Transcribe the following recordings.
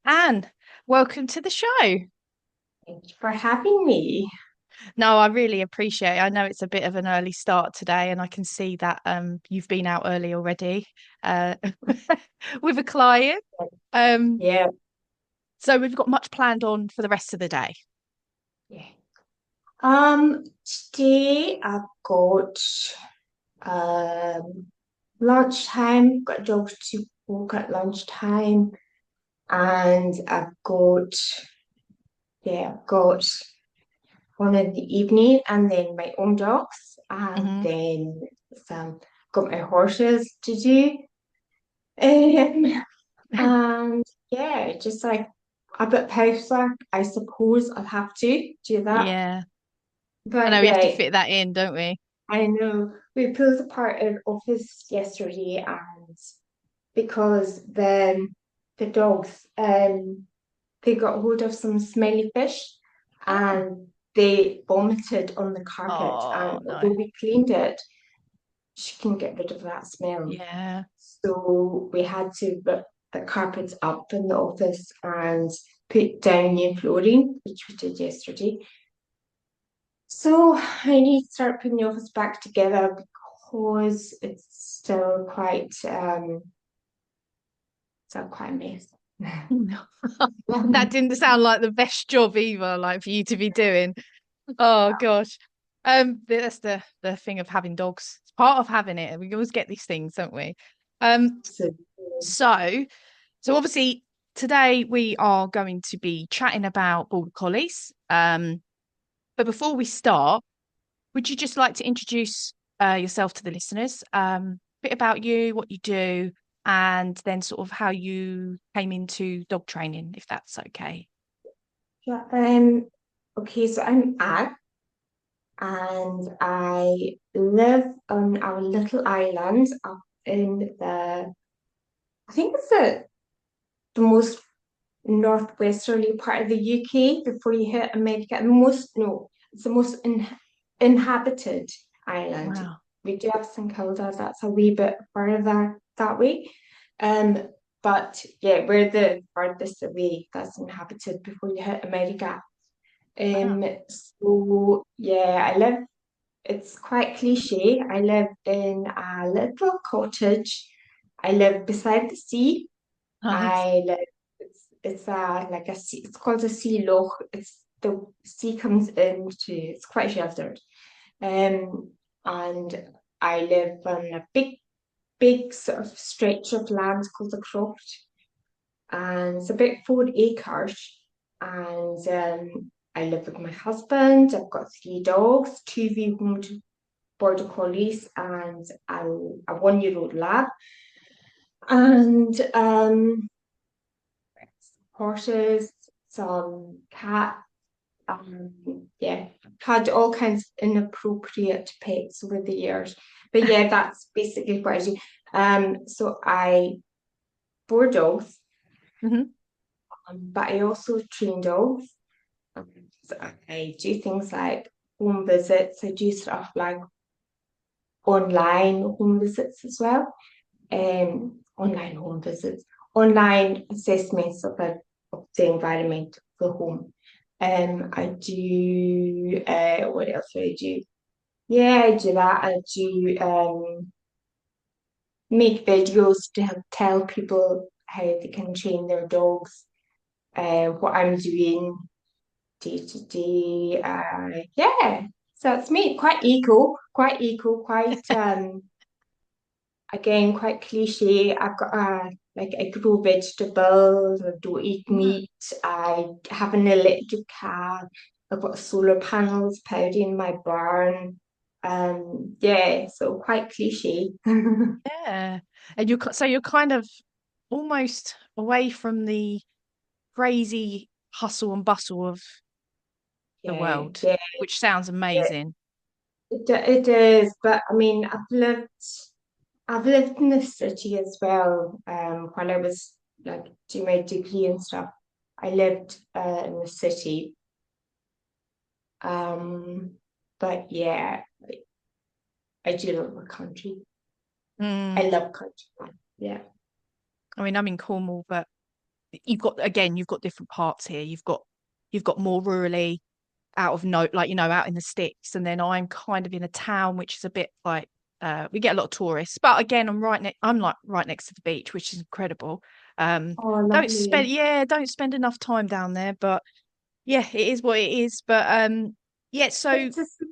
Anne, welcome to the show. Thank you for having me. No, I really appreciate it. I know it's a bit of an early start today, and I can see that you've been out early already uh with a client. Um, Yeah, so we've got much planned on for the rest of the day. yeah. Today I've got um lunchtime, got dogs to walk at lunchtime, and I've got one in the evening, and then my own dogs, and Hmm. then some got my horses to do. Um, and yeah, just like a bit of housework, I suppose I'll have to do that. Yeah, I know But we have to yeah, fit that in, don't we? I know we pulled apart an office yesterday, and because the dogs they got hold of some smelly fish Oh, and they vomited on the carpet, oh and no. although we cleaned it, she can get rid of that smell. Yeah. So we had to put the carpets up in the office and put down new flooring, which we did yesterday. So I need to start putting the office back together because it's still quite a mess. That didn't sound like the best job either, like for you to be doing. Oh gosh. That's the thing of having dogs. It's part of having it. We always get these things, don't we? Um, So so so obviously today we are going to be chatting about Border Collies. But before we start, would you just like to introduce yourself to the listeners? A bit about you, what you do, and then sort of how you came into dog training, if that's okay. yeah, okay, so I'm Anne and I live on our little island up in I think it's the most northwesterly part of the UK before you hit America. No, it's the most inhabited island. Wow. We do have St Kilda, that's a wee bit further that way. Um, but yeah, we're the furthest away that's inhabited before you hit America. Wow. So yeah, it's quite cliche. I live in a little cottage. I live beside the sea. Nice. I live, it's like a sea, it's called a sea loch. It's the sea comes into, it's quite sheltered. Um, and I live on a big sort of stretch of land called the Croft, and it's about 4 acres. And I live with my husband. I've got 3 dogs, two rehomed Border Collies, and a 1-year-old lab. And horses, some cats, yeah, had all kinds of inappropriate pets over the years. But yeah, that's basically what I do. So I board dogs, Hmm. but I also train dogs. So I do things like home visits. I do stuff like online home visits as well. Online home visits, online assessments of the environment of the home. I do, what else do I do? Yeah, I do that. I do make videos to help tell people how they can train their dogs, what I'm doing day to day. Yeah, so it's me, quite again, quite cliche. I've got like I grow vegetables, I don't eat Mm. meat, I have an electric car, I've got solar panels powering in my barn. Yeah, so quite cliche. Yeah. And so you're kind of almost away from the crazy hustle and bustle of the Yeah, world, yeah, which sounds yeah. amazing. It is, but I mean, I've lived in the city as well. While I was like doing my degree and stuff, I lived in the city. Um, but yeah, I do love the country. I Mm. love country. Yeah. I mean, I'm in Cornwall, but you've got different parts here. You've got more rurally out of note, like, out in the sticks, and then I'm kind of in a town which is a bit like we get a lot of tourists, but again, I'm like right next to the beach, which is incredible. Oh, lovely. Don't spend enough time down there, but yeah, it is what it is. But yeah, so It's just,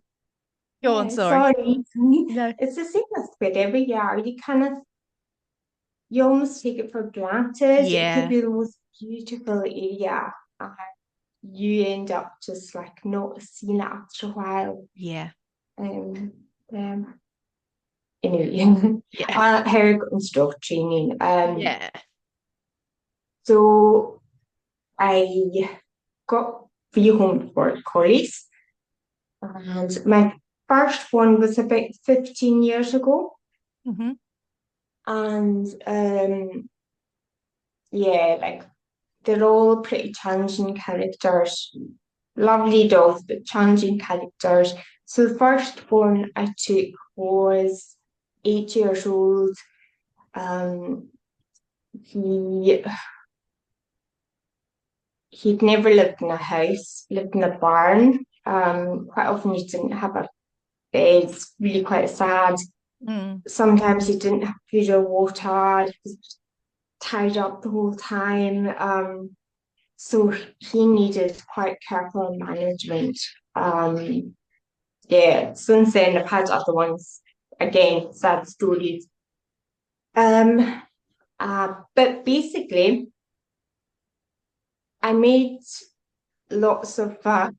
go on, yeah, sorry. sorry. No, It's the same as wherever you are. You almost take it for granted. It could yeah, be the most beautiful area, and you end up just like not seeing it after a while. yeah, Um, um, anyway, yeah, how I got into dog training. yeah. So I got three home Border Collies, and my first one was about 15 years ago. Hmm. And yeah, like they're all pretty challenging characters, lovely dogs, but challenging characters. So the first one I took was 8 years old. Um, he he'd never lived in a house, lived in a barn. Quite often he didn't have a bed. It's really quite sad. Mm. Sometimes he didn't have food or water. He was tied up the whole time. So he needed quite careful management. Um, yeah, since then I've had other ones. Again, sad stories. Um, but basically, I made lots of uh,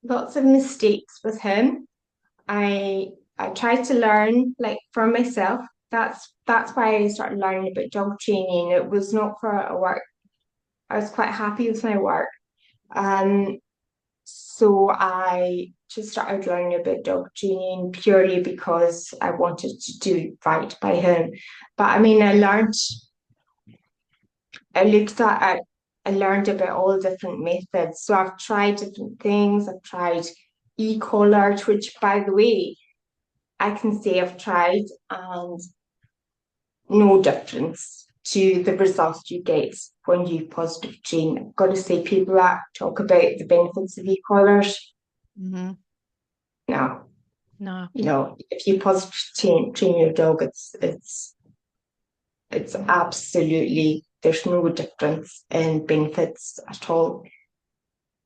lots of mistakes with him. I tried to learn like for myself. That's why I started learning about dog training. It was not for a work. I was quite happy with my work. Um, so I just started learning about dog training purely because I wanted to do right by him. But I mean, I looked at, I learned about all the different methods. So I've tried different things. I've tried e-collars, which by the way, I can say I've tried and no difference to the results you get when you positive train. I've got to say, people that talk about the benefits of e-collars, Hmm. no, No, if you positive train your dog, it's absolutely there's no difference in benefits at all.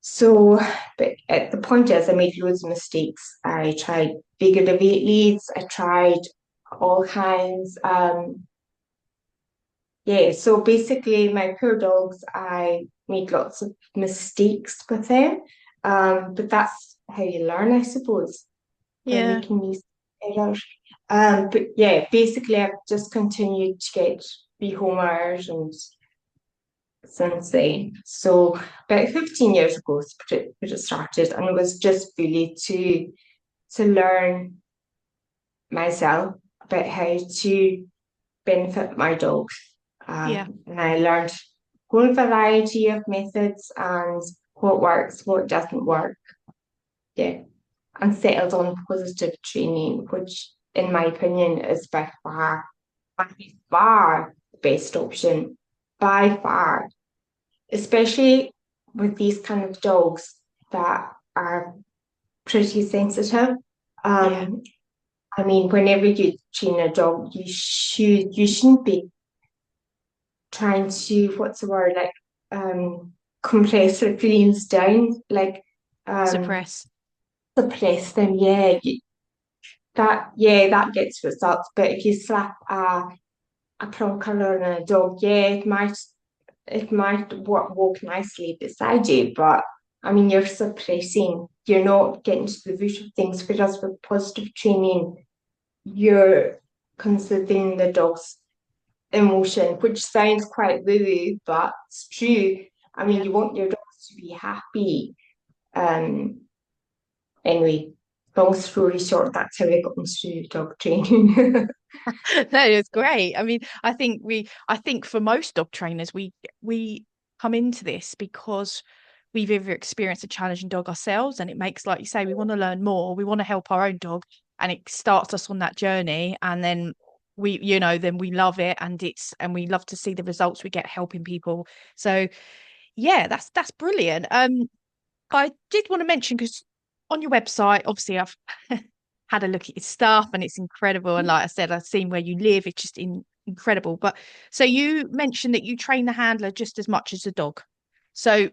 So, but the point is, I made loads of mistakes. I tried bigger debate leads. I tried all kinds. Yeah, so basically, my poor dogs, I made lots of mistakes with them. But that's how you learn, I suppose, by yeah, making these errors. But yeah, basically, I've just continued to get rehomers and since then. So about 15 years ago is when it started, and it was just really to learn myself about how to benefit my dogs. yeah, And I learned a whole variety of methods and what works, what doesn't work. Yeah. And settled on positive training, which in my opinion is by far the best option. By far. Especially with these kind of dogs that are pretty sensitive. yeah. Um, I mean, whenever you train a dog, you shouldn't be trying to what's the word like compress their feelings down, like um Suppress. suppress them. Yeah, that gets results. But if you slap a prong color on a dog, yeah, it might walk nicely beside you, but I mean, you're suppressing, you're not getting to the root of things. Whereas with positive training, you're considering the dog's emotion, which sounds quite woo-woo, but it's true. I mean, Yeah. you want your dogs to be happy. Um, anyway, long story short, that's how I got into dog training. No, it's great. I mean, I think for most dog trainers, we come into this because we've either experienced a challenging dog ourselves, and it makes, like you say, we want to learn more, we want to help our own dog, and it starts us on that journey. And then then we love it, and we love to see the results we get helping people. So yeah, that's brilliant. I did want to mention, because on your website, obviously I've had a look at your stuff and it's incredible. And like I said, I've seen where you live. It's just incredible. But so you mentioned that you train the handler just as much as the dog. So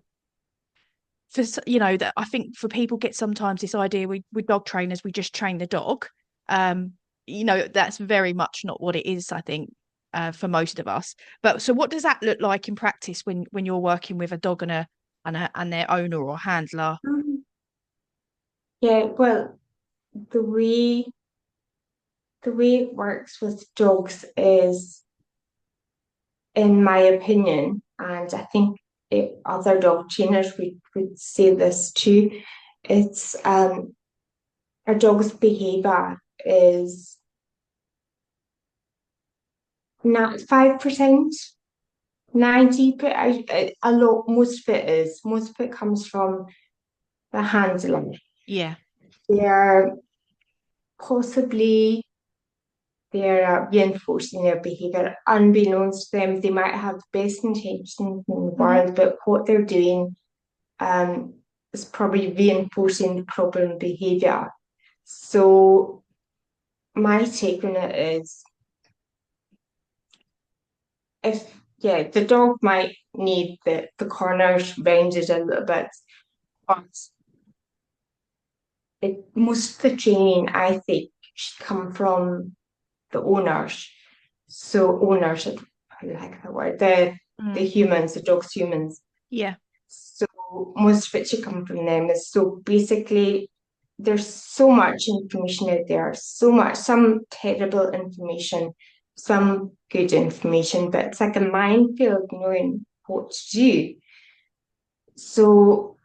for that, I think for people get sometimes this idea with dog trainers, we just train the dog. Um, that's very much not what it is, I think, for most of us. But so what does that look like in practice when you're working with a dog and their owner or handler? Mhm. Yeah, well, the way the way it works with dogs is, in my opinion, and I think other dog trainers would say this too, it's a dog's behavior is not 5%, 90, but a lot, most of it comes from the handler. Yeah. They're possibly they're reinforcing their behavior. Unbeknownst to them, they might have the best intentions in the Hmm. world, but what they're doing um, is probably reinforcing the problem behavior. So my take on it is, if yeah, the dog might need the corners rounded a little bit, but most of the training, I think, should come from the owners. So owners, I like that word, the Mm. humans, the dog's humans. Yeah. So most of it should come from them. So basically, there's so much information out there, so much, some terrible information, some good information, but it's like a minefield knowing what to do. So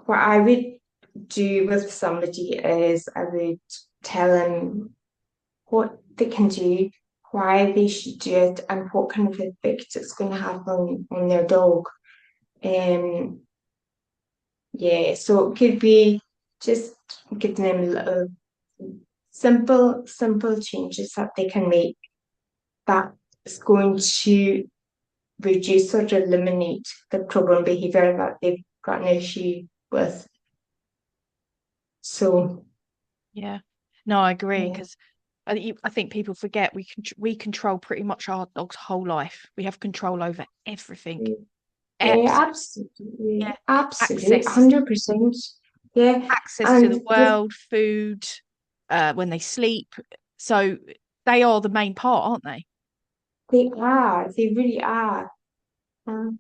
what I would do with somebody is I would tell them what they can do, why they should do it, and what kind of effect it's going to have on their dog. Um, yeah, so it could be just giving them little simple changes that they can make that is going to reduce or eliminate the problem behavior that they've got an issue with. So, Yeah. No, I agree, yeah. because I think people forget we control pretty much our dog's whole life. We have control over everything. Yeah, Absolutely. absolutely. Yeah. Absolutely. Access 100%. Yeah. access to And the the, world, food, when they sleep. So they are the main part, aren't they? they really are. Um,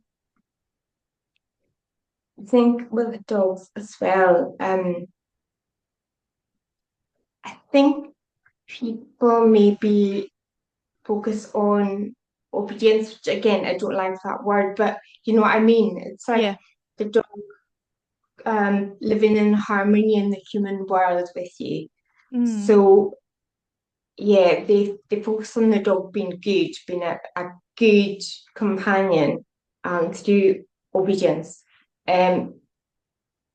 I think with dogs as well, I think people maybe focus on obedience, which again, I don't like that word, but you know what I mean? It's like Yeah. the dog living in harmony in the human world with you. Mm. So yeah, they focus on the dog being good, being a good companion through obedience. Um,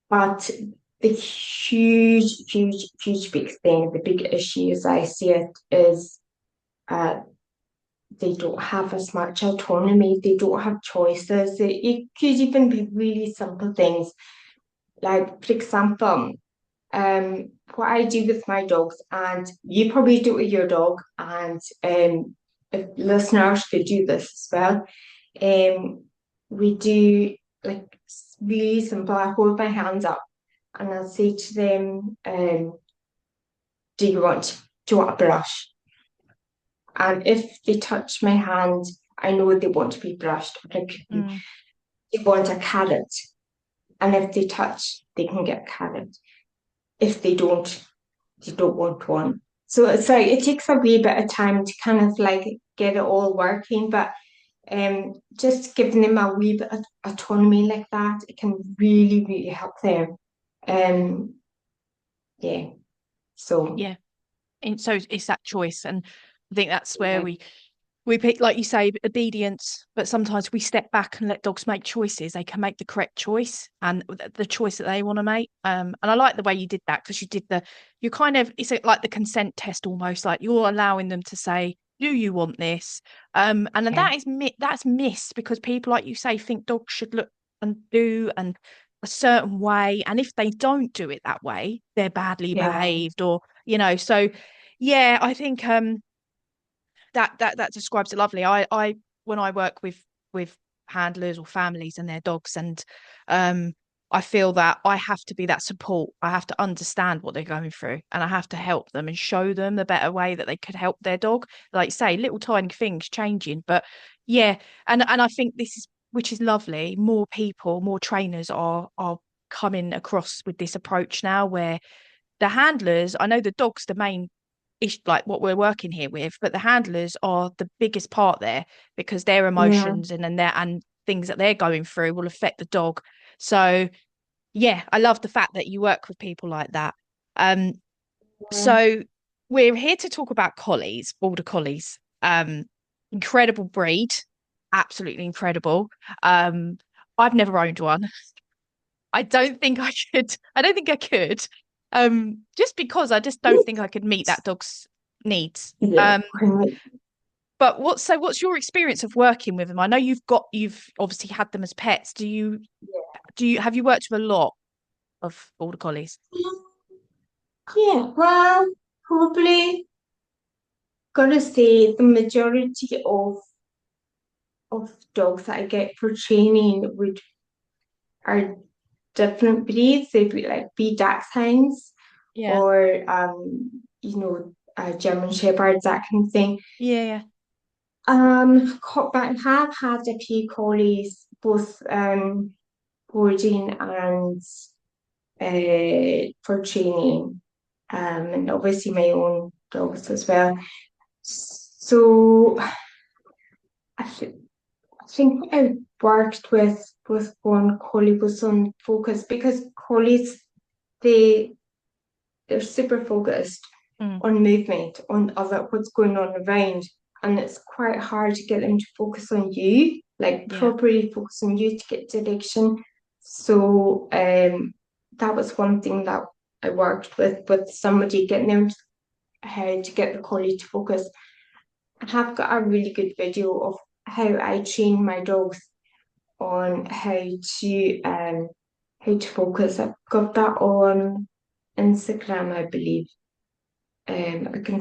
but the huge big thing, the big issue as I see it is uh, they don't have as much autonomy, they don't have choices. It could even be really simple things. Like, for example, what I do with my dogs, and you probably do it with your dog, and if listeners could do this as well. We do like really simple. I hold my hands up and I'll say to them, do you want a brush? And if they touch my hand, I know they want to be brushed. Like, Mm. they want a carrot. And if they touch, they can get a carrot. If they don't want one. So it's like it takes a wee bit of time to kind of like get it all working, but just giving them a wee bit of autonomy like that, it can really help them. Um, yeah. So Yeah. And so it's that choice, and I think that's where yeah, we pick, like you say, obedience, but sometimes we step back and let dogs make choices. They can make the correct choice and the choice that they want to make. And I like the way you did that, because you kind of, it's like the consent test almost, like you're allowing them to say, Do you want this? And then Yeah. that's missed because people, like you say, think dogs should look and do and a certain way, and if they don't do it that way, they're badly Yeah. behaved, or So, yeah, I think that describes it lovely. I when I work with handlers or families and their dogs, and um I feel that I have to be that support. I have to understand what they're going through, and I have to help them and show them the better way that they could help their dog. Like say, little tiny things changing, but yeah, and I think this is which is lovely. More people, more trainers are coming across with this approach now, where the handlers, I know the dog's the main ish, like what we're working here with, but the handlers are the biggest part there because their Yeah. emotions and their and things that they're going through will affect the dog. So yeah, I love the fact that you work with people like that. Um, Yeah. so we're here to talk about collies, border collies. Incredible breed, absolutely incredible. Um, I've never owned one. I don't think I could. I don't think I could. Just because I just don't think I could meet that dog's needs. Yeah. Right. But what's your experience of working with them? I know you've obviously had them as pets. Do you have you worked with a lot of border collies? Yeah. Well, probably gotta say the majority of dogs that I get for training would are different breeds. They'd be like be dachshunds Yeah. or German shepherds, that kind of thing. Yeah, yeah, But I have had a few collies, both boarding and for training, and obviously my own dogs as well. So I think I worked with one collie was on focus because collies they they're super focused mm, on movement, on other what's going on around, and it's quite hard to get them to focus on you, like yeah, properly focus on you to get direction. So that was one thing that I worked with somebody getting them how to get the collie to focus. I have got a really good video of how I train my dogs on how to focus. I've got that on Instagram, I believe. I can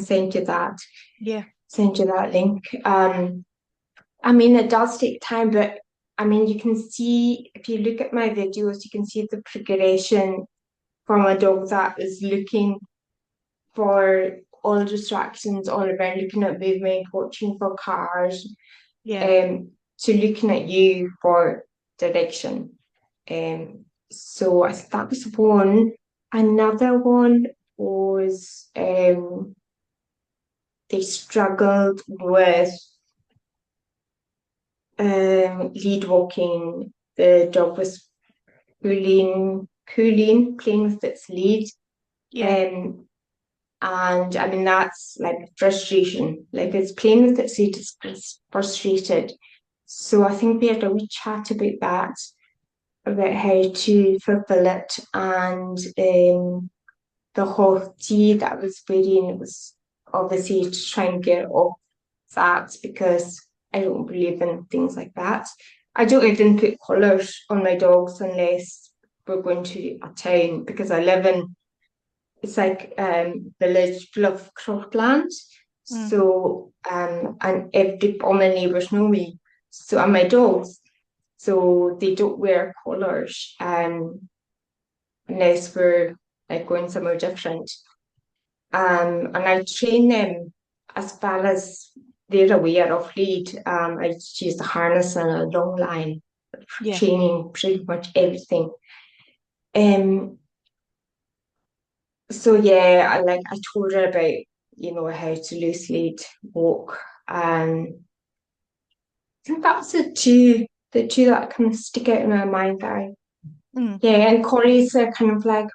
yeah, send you that link. I mean, it does take time, but I mean, you can see if you look at my videos, you can see the progression from a dog that is looking for all distractions all around, looking at movement, watching for cars, yeah, um, to looking at you for direction. So that was one. Another one was they struggled with lead walking. The dog was pulling with its lead. yeah, Um, and I mean, that's like frustration. Like it's playing with its lead, it's frustrated. So I think we had a wee chat about how to fulfill it. And the haughty that I was wearing was obviously to try and get off that because I don't believe in things like that. I don't even put collars on my dogs unless we're going to a town because I live in it's like village full of cropland. mm, So and every all my neighbours know me. So and my dogs. So they don't wear collars unless we're like going somewhere different. And I train them as far as they're aware of lead. I just use the harness and a long line for yeah, training pretty much everything. Um, so yeah, I told her about how to loose lead walk. I think that's the two that kind of stick out in my mind. mm, Yeah, and collies are kind of like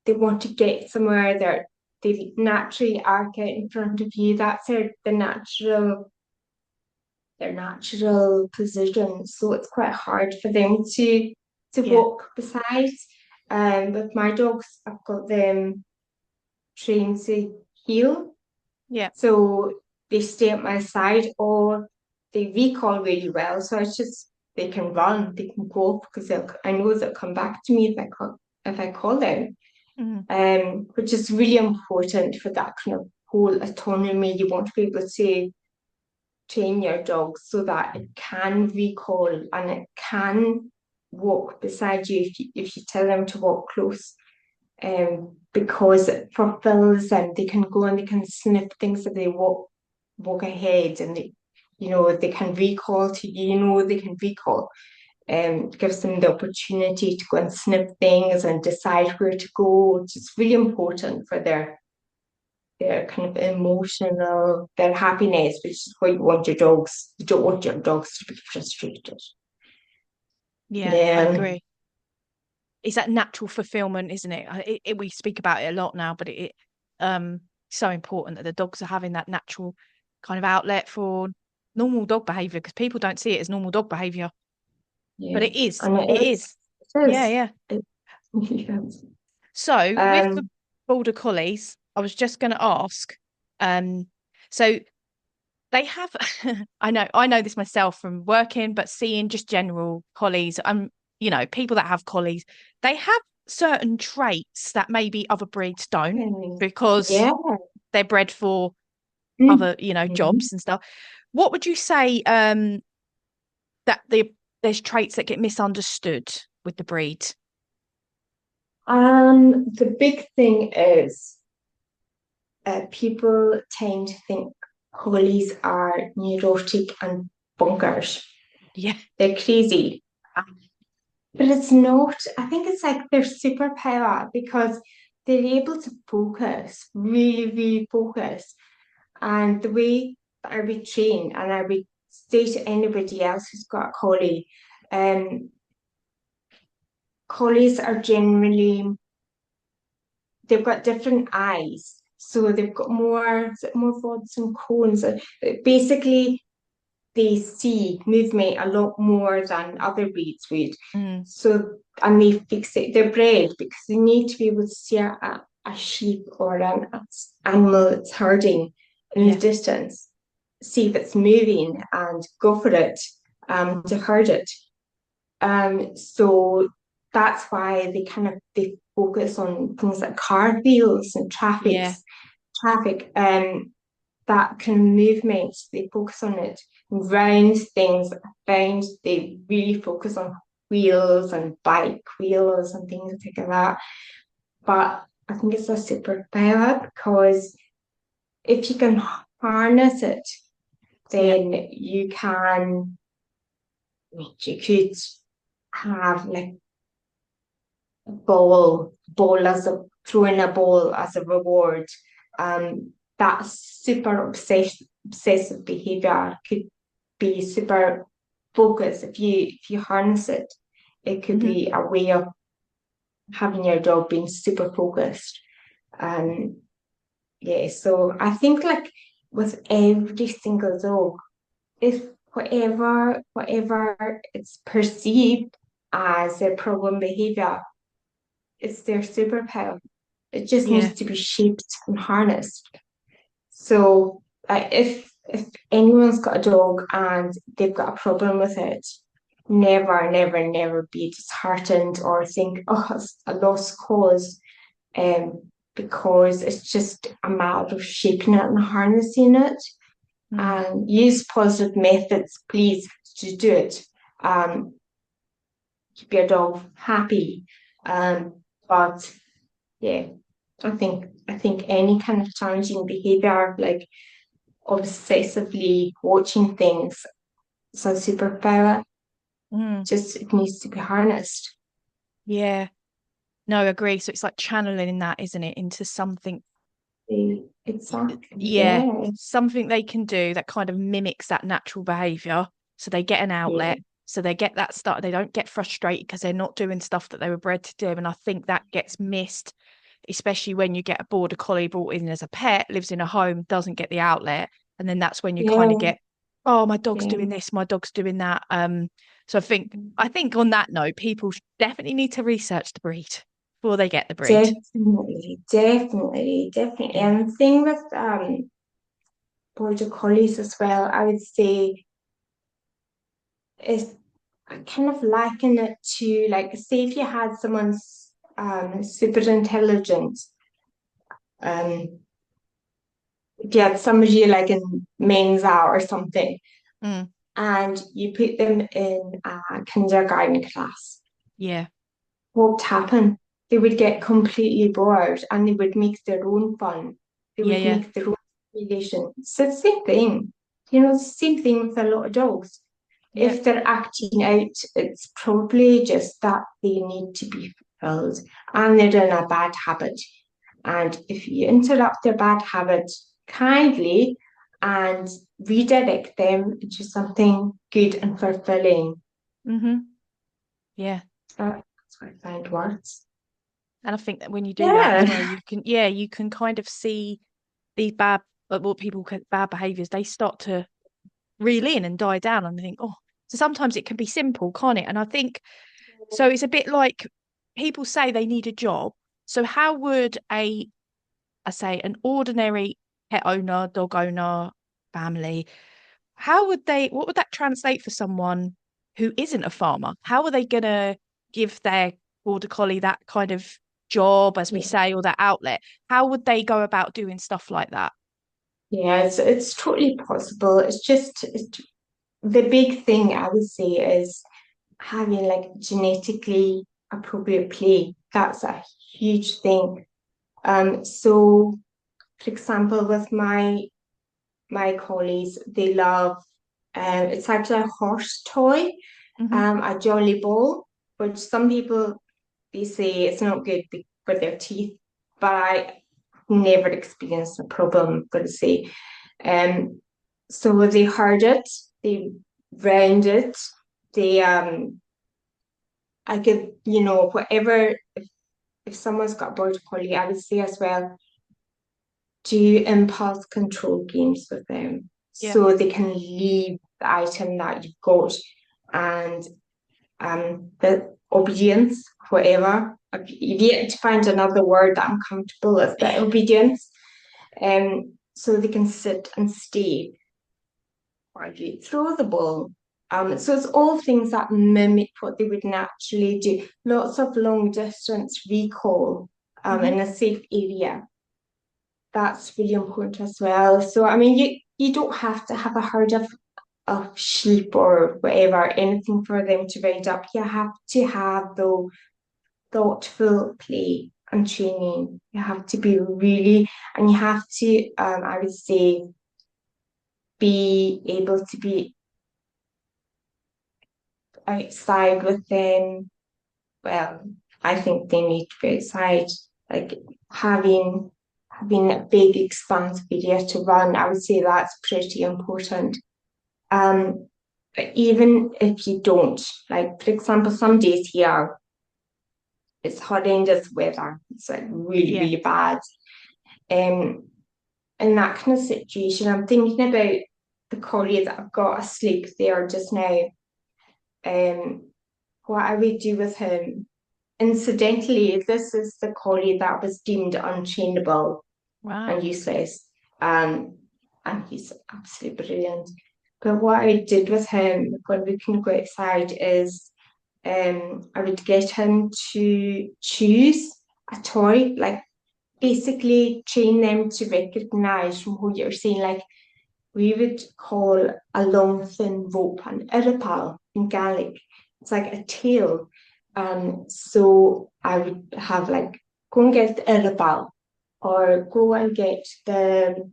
they want to get somewhere. They naturally arc out in front of you. That's their natural position. So it's quite hard for them to yeah, walk beside. With my dogs, I've got them trained to heel. yeah, So they stay at my side, or they recall really well. So it's just they can run, they can go because I know they'll come back to me if I call them. Mm. Which is really important for that kind of whole autonomy. You want to be able to train your dog so that it can recall and it can walk beside you if you tell them to walk close. Because for fills and they can go and they can sniff things if they walk ahead, and they can recall to they can recall. Gives them the opportunity to go and sniff things and decide where to go, which is really important for their kind of emotional, their happiness, which is what you want your dogs. You don't want your dogs to be frustrated. Yeah, I Yeah, agree. It's that natural fulfillment, isn't it? We speak about it a lot now, but so important that the dogs are having that natural kind of outlet for normal dog behavior, because people don't see it as normal dog behavior, but yeah, it is. and It is. it Yeah, is. yeah. It, yes. So with the Um, Border Collies, I was just going to ask, um, so they have, I know this myself from working, but seeing just general collies, people that have collies, they have certain traits that maybe other breeds don't, because yeah. they're bred for other, Mhm. jobs and stuff. What would you say, that there's traits that get misunderstood with the breed? The big thing is people tend to think collies are neurotic and bonkers. Yeah, They're crazy. But it's not. I think it's like their superpower because they're able to focus, really, really focus. And the way that I would train, and I would say to anybody else who's got a collie, um, collies are generally, they've got different eyes. So they've got more rods and cones. Basically, they see movement a lot more than other breeds would. mm, So, and they fix it, they're bred because they need to be able to see a sheep or an animal that's herding in the yeah, distance, see if it's moving and go for it to herd it. So that's why they focus on things like car wheels and yeah, traffic. That kind of movement, they focus on it. Round things, I find they really focus on wheels and bike wheels and things like that. But I think it's a superpower because if you can harness it, yeah, then you could have like ball as a throwing a ball as a reward. That super obsessive behavior could be super focused. If you harness it, it could hmm be a way of having your dog being super focused. Um, yeah, so I think like with every single dog, if whatever it's perceived as a problem behavior, it's their superpower. It just yeah, needs to be shaped and harnessed. So if anyone's got a dog and they've got a problem with it, never, never, never be disheartened or think, oh, it's a lost cause. Because it's just a matter of shaping it and harnessing it. mm, And use positive methods, please, to do it. Um, Keep your dog happy. But yeah, I think any kind of challenging behavior, like obsessively watching things, is a superpower. mm, Just it needs to be harnessed. yeah. No, I agree. So it's like channeling that, isn't it, into something, Exactly. yeah, Yeah. something they can do that kind of mimics that natural behavior. So they get an Yeah. outlet. So they get that start. They don't get frustrated because they're not doing stuff that they were bred to do. And I think that gets missed, especially when you get a border collie brought in as a pet, lives in a home, doesn't get the outlet. And then that's when you kind of Yeah. get, oh, my dog's Yeah. doing this, my dog's doing that. So I think on that note, people definitely need to research the breed before they get the breed. Definitely, definitely, definitely. Yeah. And the thing with Border Collies as well, I would say is I kind of liken it to like say if you had someone's super intelligent, um if you had somebody like in Mensa or something, Mm, and you put them in a kindergarten class, yeah. what would happen? They would get completely bored and they would make their own fun. They Yeah. would Yeah. make their own relation. It's the same thing. You know, it's the same thing with a lot of dogs. Yeah. If they're acting out, it's probably just that they need to be fulfilled and they're in a bad habit. And if you interrupt their bad habit kindly and redirect them into something good and fulfilling, Mm-hmm. Yeah. that's what I find works. And I think that when you do that as well, Yeah. you can kind of see these bad, what people call bad behaviors. They start to reel in and die down, and they think, oh, so sometimes it can be simple, can't it? And I think so. It's a bit like people say they need a job. So how would I say, an ordinary pet owner, dog owner, family, what would that translate for someone who isn't a farmer? How are they gonna give their border collie that kind of job, as we Yeah. say, or that outlet? How would they go about doing stuff like that? Yeah, it's totally possible. The big thing I would say is having like genetically appropriate play. That's a huge thing. So for example, with my collies, they love it's actually a horse toy, Hmm. a jolly ball, which some people they say it's not good for their teeth, but I never experienced a problem, I'm gonna say. Um, so they hard it, they round it, they I could, whatever if someone's got a border collie, I would say as well, do impulse control games with them Yeah. so they can leave the item that you've got and the obedience, whatever. I've yet to find another word that I'm comfortable with, but obedience. So they can sit and stay or you throw the ball. So it's all things that mimic what they would naturally do. Lots of long distance recall Hmm. in a safe area. That's really important as well. So I mean, you don't have to have a herd of sheep or whatever, anything for them to round up. You have to have though thoughtful play and training. You have to be really, and you have to, I would say, be able to be outside with them. Well, I think they need to be outside, like having having a big expanse area to run. I would say that's pretty important. Um, but even if you don't, like for example, some days here it's horrendous weather. It's like really, Yeah. really bad. Um, in that kind of situation, I'm thinking about the collie that I've got asleep there just now. Um, what I would do with him. Incidentally, this is the collie that was deemed untrainable and Wow. useless. And he's absolutely brilliant. But what I did with him when we can go outside is I would get him to choose a toy, like basically train them to recognize from what you're saying, like we would call a long thin rope an irripal in Gaelic. It's like a tail. So I would have like go and get the irripal or go and get the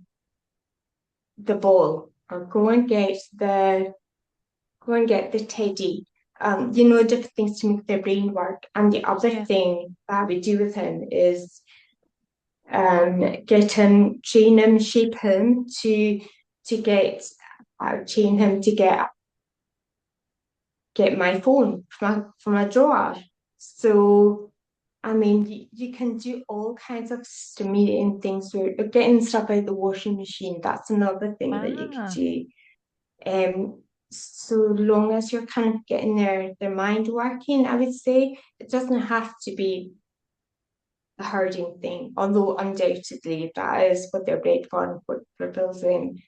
ball or go and get the teddy. Different things to make their brain work. And the other Yeah. thing that I would do with him is get him, train him, shape him to get train him to get my phone from a drawer. So I mean, you can do all kinds of stimulating things. You're getting stuff out the washing machine. That's another thing that you could Ah. do. So long as you're kind of getting their mind working, I would say it doesn't have to be a herding thing, although undoubtedly that is what they're bred for and what they're building.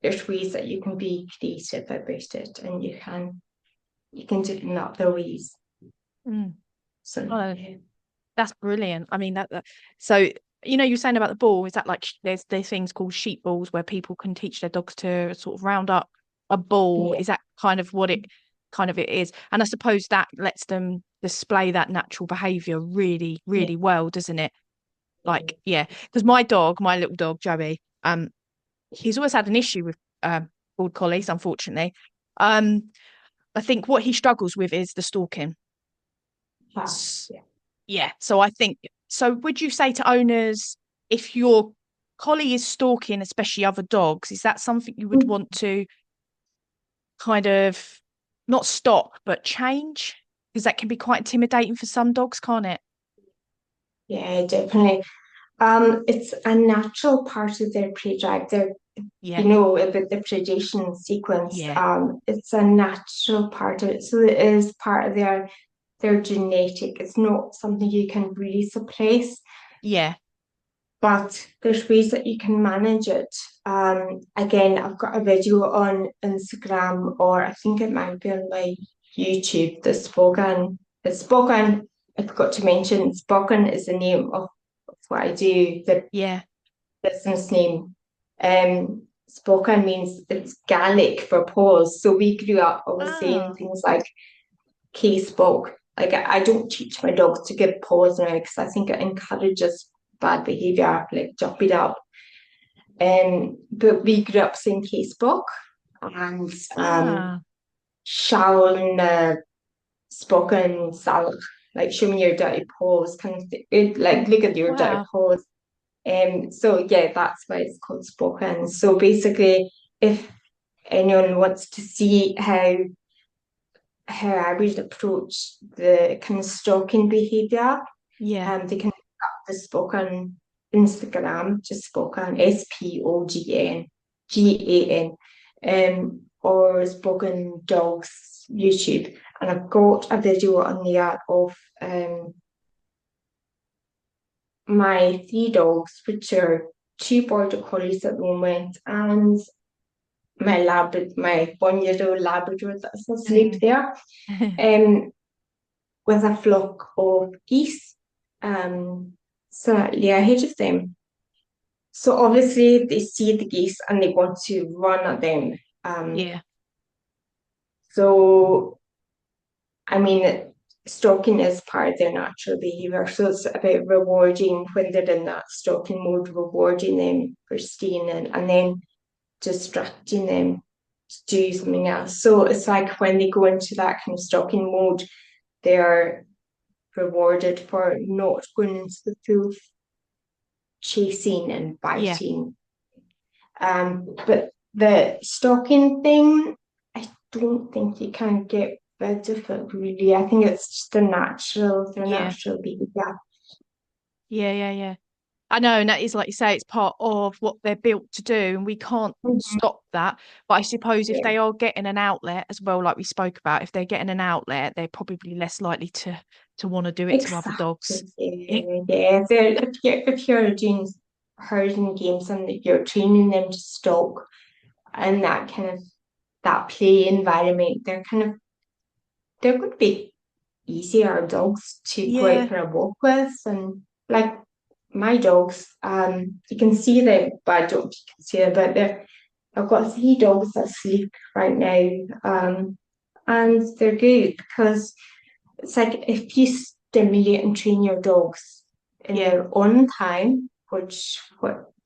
there's ways that you can be creative about it, and you can do it in other ways. Mm. So Oh, yeah, that's brilliant. I mean that so you're saying about the ball, is that like there's things called sheep balls where people can teach their dogs to sort of round up a ball? yeah, Is that kind of what it is? And I suppose that lets them display that natural behavior really, yeah, really well, doesn't it? yeah. Like, yeah, because my dog, my little dog Joey, he's always had an issue with border collies, unfortunately. Um, I think what he struggles with is the stalking. S- Yeah. Yeah, so I think so. Would you say to owners, if your collie is stalking, especially other dogs, is that something you would want to kind of not stop but change? Because that can be quite intimidating for some dogs, can't it? Yeah, definitely. It's a natural part of their pre-drive. They're, Yeah, about the predation sequence. yeah, It's a natural part of it. So it is part of their genetic. It's not something you can really suppress, yeah, but there's ways that you can manage it. Again, I've got a video on Instagram, or I think it might be on my YouTube, the Spogan. The Spogan, I forgot to mention, Spogan is the name of what I do, the yeah. business name. Spogan means it's Gaelic for pause. So we grew up always saying Oh, things like K Spog. Like I don't teach my dogs to give pause now because I think it encourages bad behaviour, like jump it up. But we grew up saying K Spog and ah, Shaun Spoken Salach, like show me your dirty paws, kind of like look at your dirty wow. paws. So yeah, that's why it's called spoken. So basically, if anyone wants to see how I would approach the kind of stalking behavior, Yeah, they can look up the spoken Instagram, just spoken Spogan, or spoken dogs YouTube, and I've got a video on there of my three dogs, which are two border collies at the moment, and my 1 year old Labrador that's asleep mm. there, um, with a flock of geese, slightly ahead of them. So obviously they see the geese and they want to run at them. Yeah, So I mean, stalking is part of their natural behavior. So it's about rewarding when they're in that stalking mode, rewarding them for staying in, and then distracting them to do something else. So it's like when they go into that kind of stalking mode, they're rewarded for not going into the full chasing and yeah, biting. But the stalking thing, I don't think you can get rid of it really. I think it's just their yeah, natural behavior. yeah. I know, and that is like you say, it's part of what they're built to do, and we can't Mhm. stop that. But I suppose if Yeah, they are getting an outlet as well, like we spoke about, if they're getting an outlet, they're probably less likely to want to do it to other dogs. exactly. Yeah, Yeah. If you're doing herding games and you're training them to stalk and that kind of that play environment, they're going to be easier dogs to go out yeah, for a walk with. And like my dogs, you can see them, but I don't know if you can see them, but I've got three dogs asleep right now. And they're good because it's like if you stimulate and train your dogs in yeah, their own time, which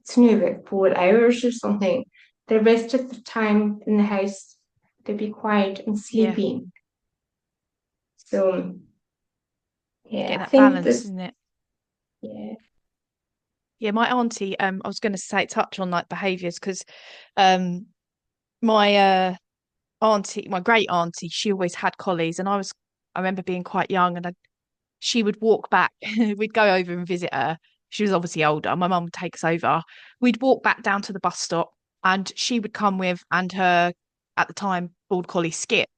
it's only about 4 hours or something, the rest of the time in the house they'll be quiet and yeah. sleeping. So yeah, Getting I that think balance, this, isn't it? yeah. Yeah, my auntie, I was going to say touch on like behaviours because, um, my auntie, my great auntie, she always had collies, and I remember being quite young, and she would walk back. We'd go over and visit her. She was obviously older. My mum would take us over. We'd walk back down to the bus stop, and she would come with and her at the time border collie Skip.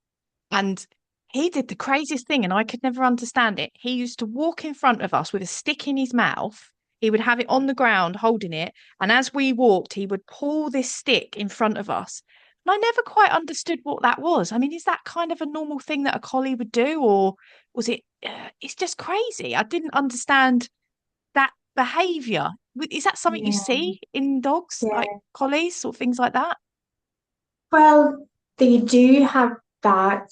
And he did the craziest thing, and I could never understand it. He used to walk in front of us with a stick in his mouth. he would have it on the ground holding it, and as we walked he would pull this stick in front of us. And I never quite understood what that was. I mean, is that kind of a normal thing that a collie would do, or was it it's just crazy. I didn't understand that behavior. Is that something you Yeah, see in dogs, like yeah. collies or things like that? Well, they do have that.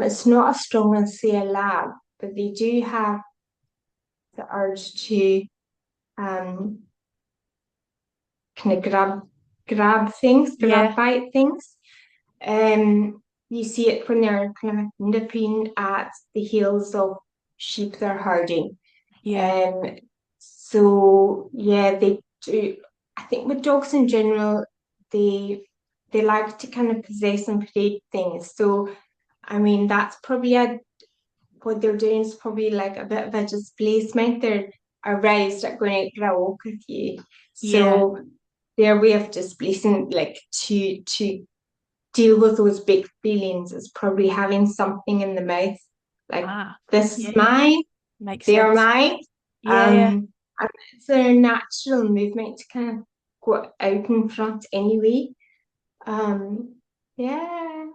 It's not as strong as say a lab, but they do have the urge to um kind of grab things, grab Yeah, bite things. You see it when they're kind of nipping at the heels of sheep they're herding. yeah, Um, so yeah, they do. I think with dogs in general, they like to kind of possess and prey things. So I mean, that's probably what they're doing is probably like a bit of a displacement. They're aroused at going out for a walk with you. yeah. So their way of displacing, like to deal with those big feelings, is probably having something in the mouth. Like Ah, this yeah, is yeah. mine, Makes they are sense. mine. Yeah, yeah. And it's their natural movement to kind of go out in front anyway. Um, yeah.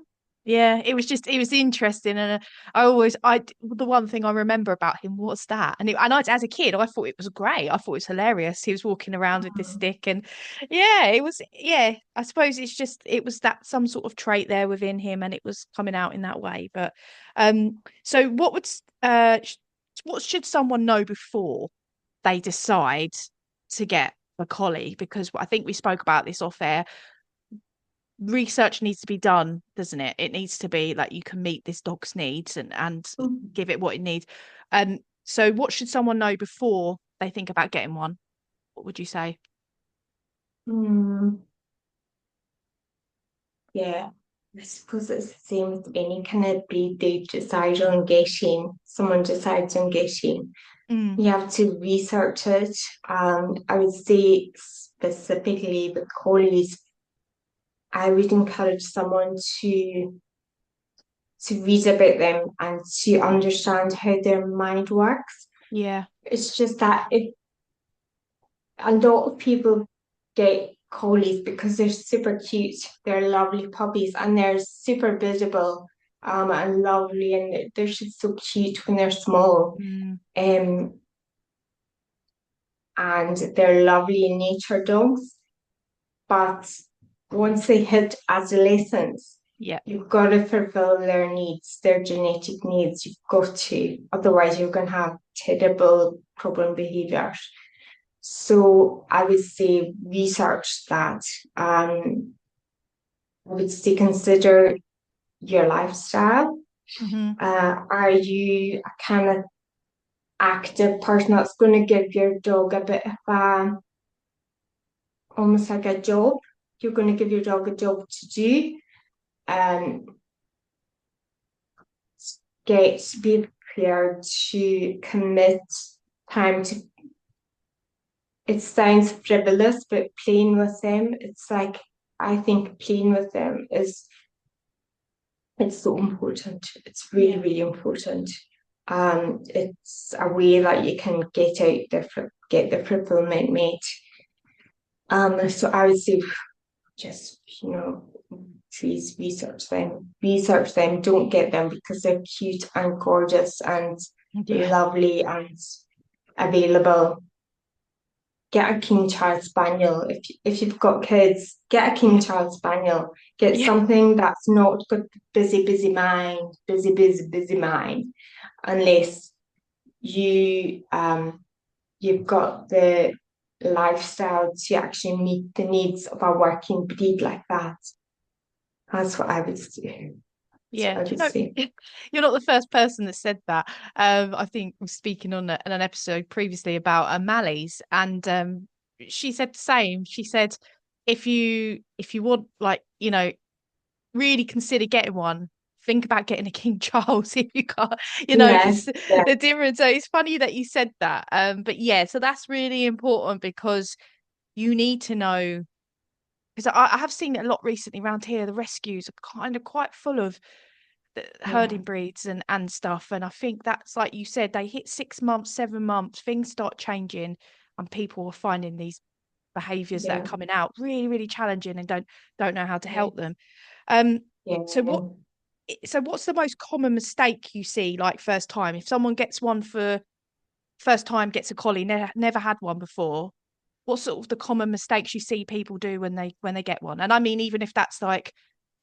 Yeah, it was interesting, and the one thing I remember about him was that, as a kid, I thought it was great. I thought it was hilarious. He was walking around with this stick, and yeah, it was, yeah. I suppose it was that some sort of trait there within him, and it was coming out in that way. But, so what should someone know before they decide to get a collie? Because I think we spoke about this off air. Research needs to be done, doesn't it? It needs to be like you can meet this dog's needs and give it what it needs. So what should someone know before they think about getting one? What would you say? Mm, yeah. I suppose it's the same with any kind of breed they decide on getting. Someone decides on getting. Mm, You have to research it. I would say specifically with collies, I would encourage someone to read about them and to understand how their mind works. yeah. It's just that if a lot of people get collies because they're super cute, they're lovely puppies, and they're super visible and lovely, and they're just so cute when they're small. Mm, Um, and they're lovely nature dogs. But once they hit adolescence, yeah. you've got to fulfill their needs, their genetic needs. You've got to, otherwise, you're going to have terrible problem behaviors. So I would say research that. I would say consider your lifestyle. Hmm. Are you a kind of active person that's going to give your dog a bit of almost like a job? You're going to give your dog a job to do. Um, be prepared to commit time to. It sounds frivolous, but playing with them, it's like I think playing with them is it's so important. It's really, Yeah. really important. It's a way that you can get the fulfillment made. So I would say just, please research them. Research them. Don't get them because they're cute and gorgeous and Yeah. lovely and available. Get a King Charles Spaniel. If you've got kids, get a King Yeah. Charles Spaniel. Get Yeah. something that's not got busy, busy mind, busy, busy, busy mind, unless you've got the lifestyle to actually meet the needs of a working breed like that. That's what I would say. That's what Yeah, I do would you know, say. you're not the first person that said that. I think I was speaking on an episode previously about Mallies, and she said the same. She said, if you want, like, really consider getting one, think about getting a King Charles if you can't, Yes, because yeah, the difference. So it's funny that you said that. But yeah, so that's really important because you need to know. Because I have seen it a lot recently around here. The rescues are kind of quite full of the yeah, herding breeds and stuff. And I think that's like you said, they hit 6 months, 7 months, things start changing. and people are finding these behaviors that are Yeah. coming out really, really challenging and don't know how to Yeah. help them. Um, Yeah. so what's the most common mistake you see, like first time? If someone gets one for first time, gets a collie, never had one before, what sort of the common mistakes you see people do when they get one? And I mean, even if that's like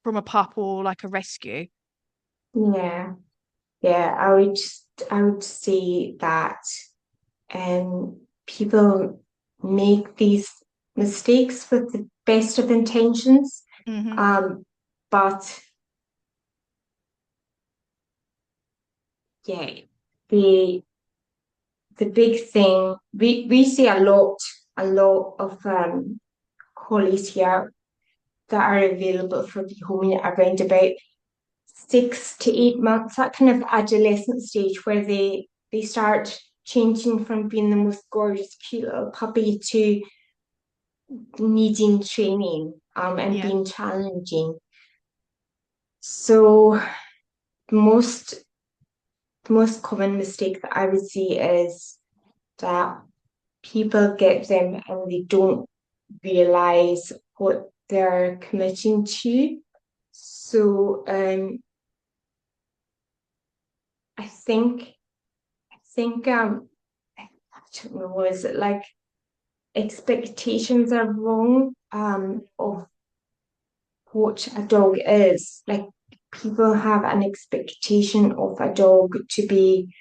from a pup or like a rescue. Yeah. Yeah. I would say that people make these mistakes with the best of intentions. Hmm. Um, but yeah, the the big thing we see a lot of collies here that are available for rehoming around about 6 to 8 months, that kind of adolescent stage where they start changing from being the most gorgeous, cute little puppy to needing training and Yeah. being challenging. So the most the most common mistake that I would see is that people get them and they don't realize what they're committing to. So I think I think I don't know, is it like expectations are wrong of what a dog is. Like people have an expectation of a dog to be,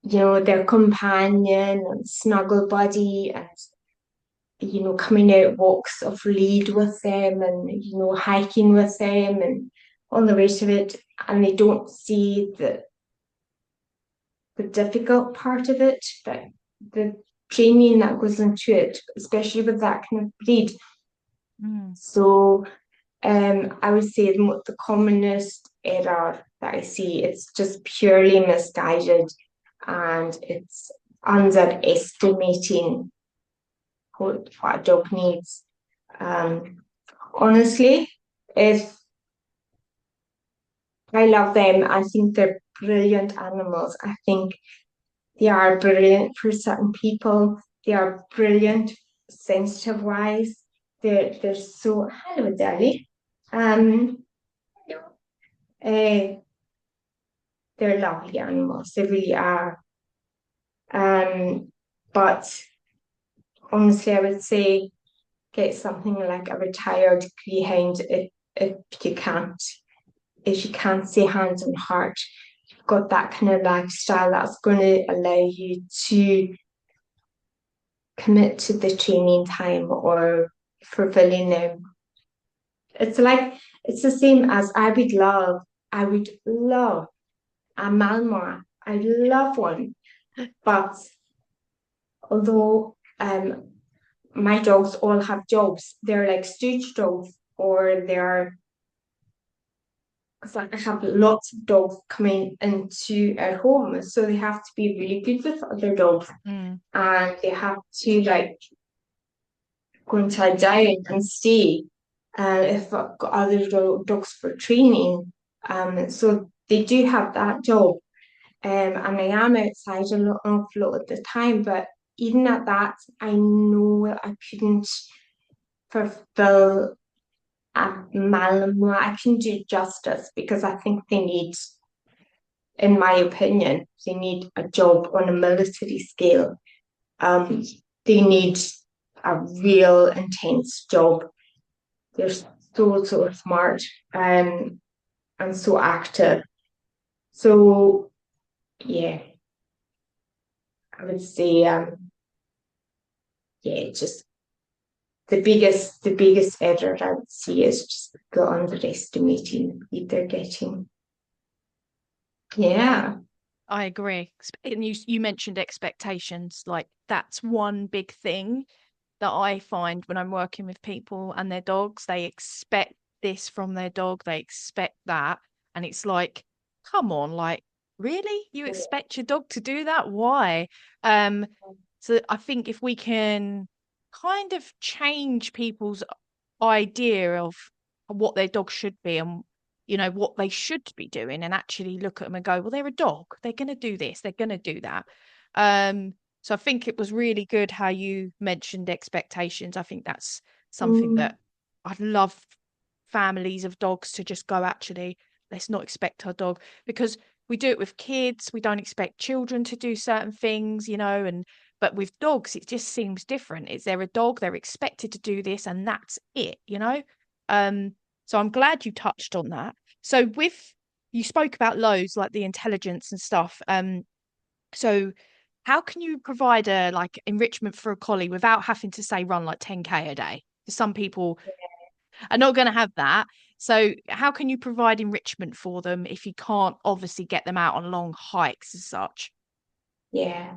their companion and snuggle buddy and coming out walks of lead with them and, hiking with them and all the rest of it. And they don't see the difficult part of it, but the training that goes into it, especially with that kind of breed. Mm. So I would say the commonest error that I see, it's just purely misguided and it's underestimating what a dog needs. Um, Honestly, if I love them, I think they're brilliant animals. I think they are brilliant for certain people. They are brilliant sensitive wise. They're so hello, Daddy. Um, uh, they're lovely animals. They really are. But honestly, I would say get something like a retired greyhound if you can't say hands on heart, you've got that kind of lifestyle that's going to allow you to commit to the training time or fulfilling them. It's like it's the same as I would love a Malinois. I love one, but although my dogs all have jobs, they're like stooge dogs or they're it's like I have lots of dogs coming into our home, so they have to be really good with other dogs, Mm. and they have to like go and tie down and stay. If I've got other dogs for training, so they do have that job, and I am outside an awful lot of the time, but even at that, I know I couldn't fulfill a Malinois. I can do justice because I think they need, in my opinion, they need a job on a military scale. Um, they need a real intense job. They're so smart and so active. So yeah, I would say yeah, just the biggest error I would see is just the underestimating what they're getting. Yeah. I agree. And you mentioned expectations. Like that's one big thing that I find when I'm working with people and their dogs. They expect this from their dog. They expect that. And it's like, come on, like, really? You expect your dog to do that? Why? Um, so I think if we can kind of change people's idea of what their dog should be and what they should be doing and actually look at them and go, well, they're a dog, they're going to do this, they're going to do that. um So I think it was really good how you mentioned expectations. I think that's something Mm, that I'd love families of dogs to just go, actually, let's not expect our dog, because we do it with kids. We don't expect children to do certain things, and but with dogs, it just seems different. It's they're a dog, they're expected to do this, and that's it. Um, so I'm glad you touched on that. So with you spoke about loads like the intelligence and stuff. So how can you provide a like enrichment for a collie without having to say run like 10K a day? Some people are not going to have that. So how can you provide enrichment for them if you can't obviously get them out on long hikes as such? yeah.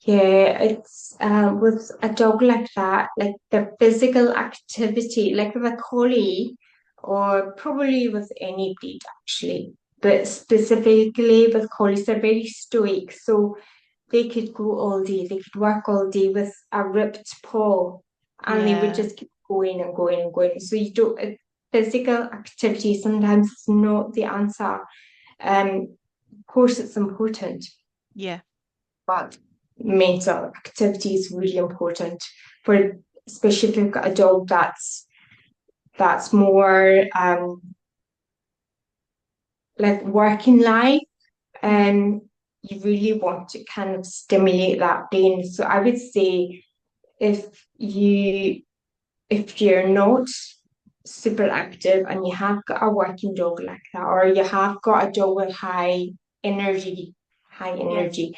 Yeah, it's with a dog like that, like the physical activity, like with a collie, or probably with any breed actually, but specifically with collies, they're very stoic. So they could go all day, they could work all day with a ripped paw, and they would Yeah, just keep going and going and going. So you don't, physical activity sometimes is not the answer. Of course, it's important, yeah, but mental activity is really important for, especially if you've got a dog that's more like working life, mm, and you really want to kind of stimulate that brain. So I would say if you if you're not super active and you have got a working dog like that, or you have got a dog with energy, high yeah, energy,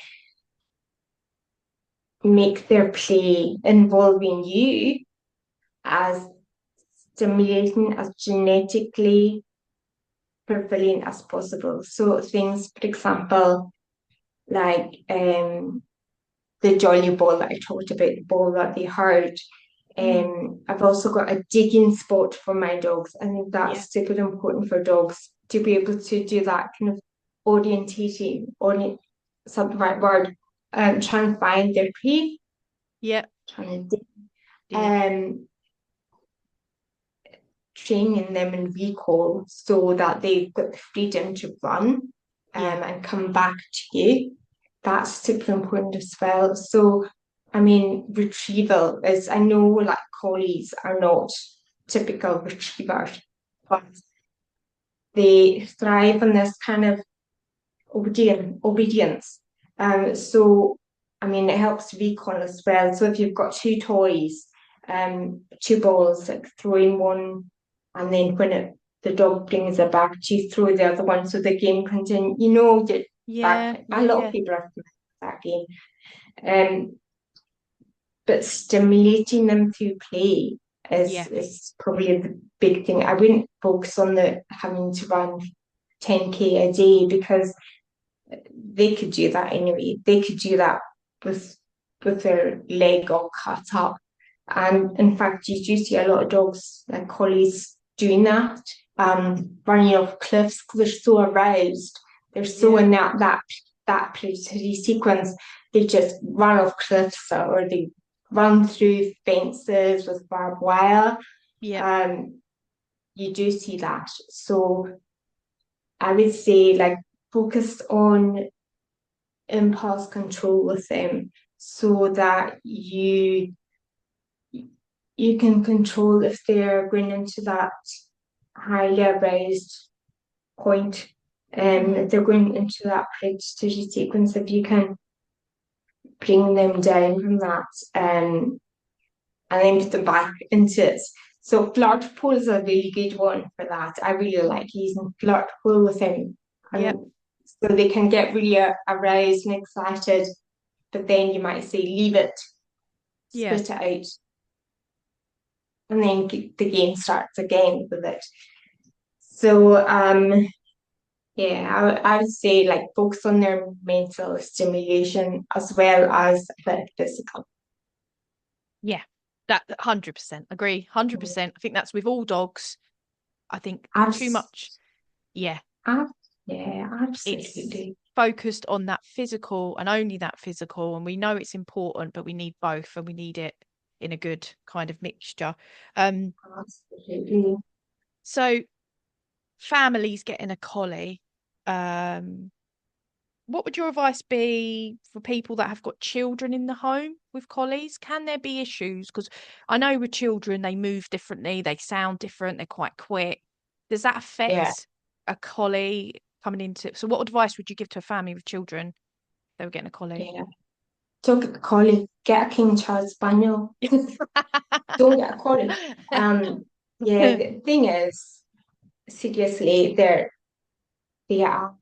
make their play involving you as stimulating, as genetically prevalent as possible. So things, for example, like the jolly ball that I talked about, the ball that they heard. mm, I've also got a digging spot for my dogs. I think yeah, that's super important for dogs to be able to do that kind of orientating, something right word, trying to find their prey, yeah, trying to dig. yeah, Um, Training them in recall so that they've got the freedom to run yeah, and come back to you. That's super important as well. So, I mean, retrieval is, I know like collies are not typical retrievers, but they thrive on this kind of obedience. So, I mean, it helps recall as well. So if you've got two toys, two balls, like throwing one, and then the dog brings it back, you throw the other one, so the game continues. yeah, That a yeah, lot of yeah, people are familiar with that game. But stimulating them through play yeah, is probably the big thing. I wouldn't focus on the having to run 10K a day, because they could do that anyway. They could do that with their leg all cut up. And in fact, you do see a lot of dogs, like collies, doing that, running off cliffs because they're so aroused. They're so yeah, in that predatory sequence. They just run off cliffs, or they run through fences with barbed wire. yeah, Um, you do see that. So I would say, like, focus on impulse control with them so that you can control if they're going into that highly aroused point, mm, if they're going into that predatory sequence, if you can bring them down from that, and then put them back into it. So flirt pole is a really good one for that. I really mm, like using flirt pole with them, yeah, and so they can get really aroused and excited, but then you might say leave it, yeah, spit it out, and then the game starts again with it. So yeah, I would say, like, focus on their mental stimulation as well as the physical. yeah. That 100% agree. 100%. I think that's with all dogs. I think too Abs- much. Yeah, yeah, it's absolutely. focused on that physical and only that physical. And we know it's important, but we need both and we need it in a good kind of mixture. Um, Absolutely. so families getting a collie. Um, what would your advice be for people that have got children in the home with collies? Can there be issues? Because I know with children, they move differently, they sound different, they're quite quick. Does that Yeah, affect a collie coming into? So, what advice would you give to a family with children if they were getting a collie? yeah. Don't get a collie, get a King Charles Spaniel. Don't get a collie. Um, yeah, the thing is, seriously, they are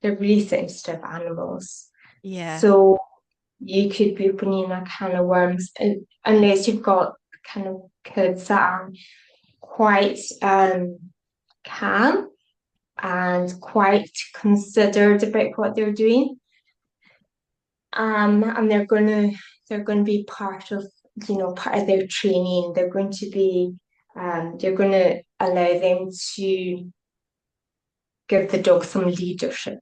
they're really sensitive animals. Yeah. So you could be opening a can of worms, and unless you've got kind of kids that are quite calm and quite considered about what they're doing. And they're gonna be part of, part of their training. They're gonna allow them to give the dog some leadership.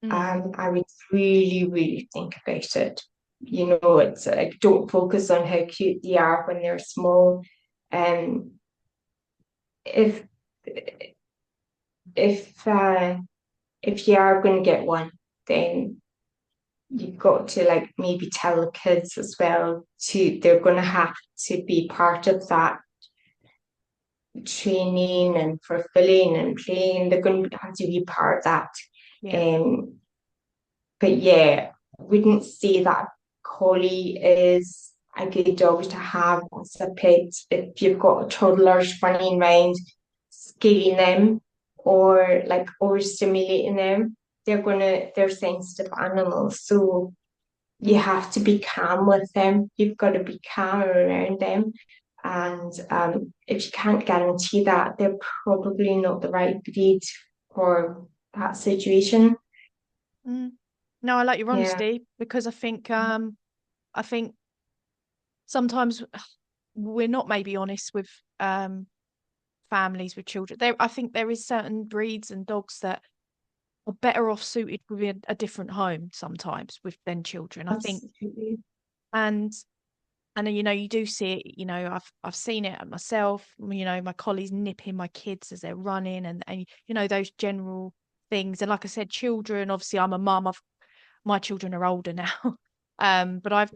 Mm, I would really, really think about it. It's like, don't focus on how cute they are when they're small. Um, if if uh, if you are going to get one, then you've got to, like, maybe tell the kids as well, they're going to have to be part of that training and fulfilling and playing. They're going to have to be part of that. yeah. Um, but yeah, I wouldn't say that collie is a good dog to have as a pet if you've got toddlers running around, scaring them or like overstimulating them. They're sensitive animals, so you have to be calm with them. You've got to be calm around them. And if you can't guarantee that, they're probably not the right breed for that situation. Mm. No, I like your Yeah. honesty because I think sometimes we're not maybe honest with families with children. I think there is certain breeds and dogs that are better off suited within a different home sometimes with than children. I think Absolutely. and you know you do see it. You know I've seen it myself. You know my colleagues nipping my kids as they're running and you know those general things. And like I said, children. Obviously, I'm a mum. My children are older now. But I've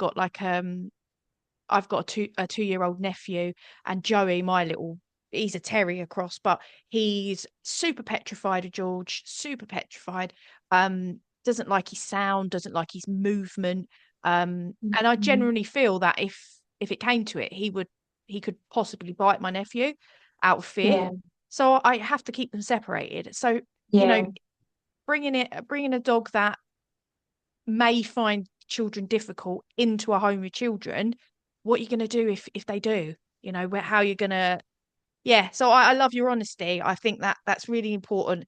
got a 2 year old nephew, and Joey, my little, he's a terrier cross, but he's super petrified of George, super petrified. Doesn't like his sound, doesn't like his movement. And I Mhm. genuinely feel that if it came to it, he could possibly bite my nephew out of fear. Yeah, So I have to keep them separated. So, you know, yeah, bringing a dog that may find children difficult into a home with children, what are you going to do if they do? You know, how you're going to, yeah. So I love your honesty. I think that that's really important.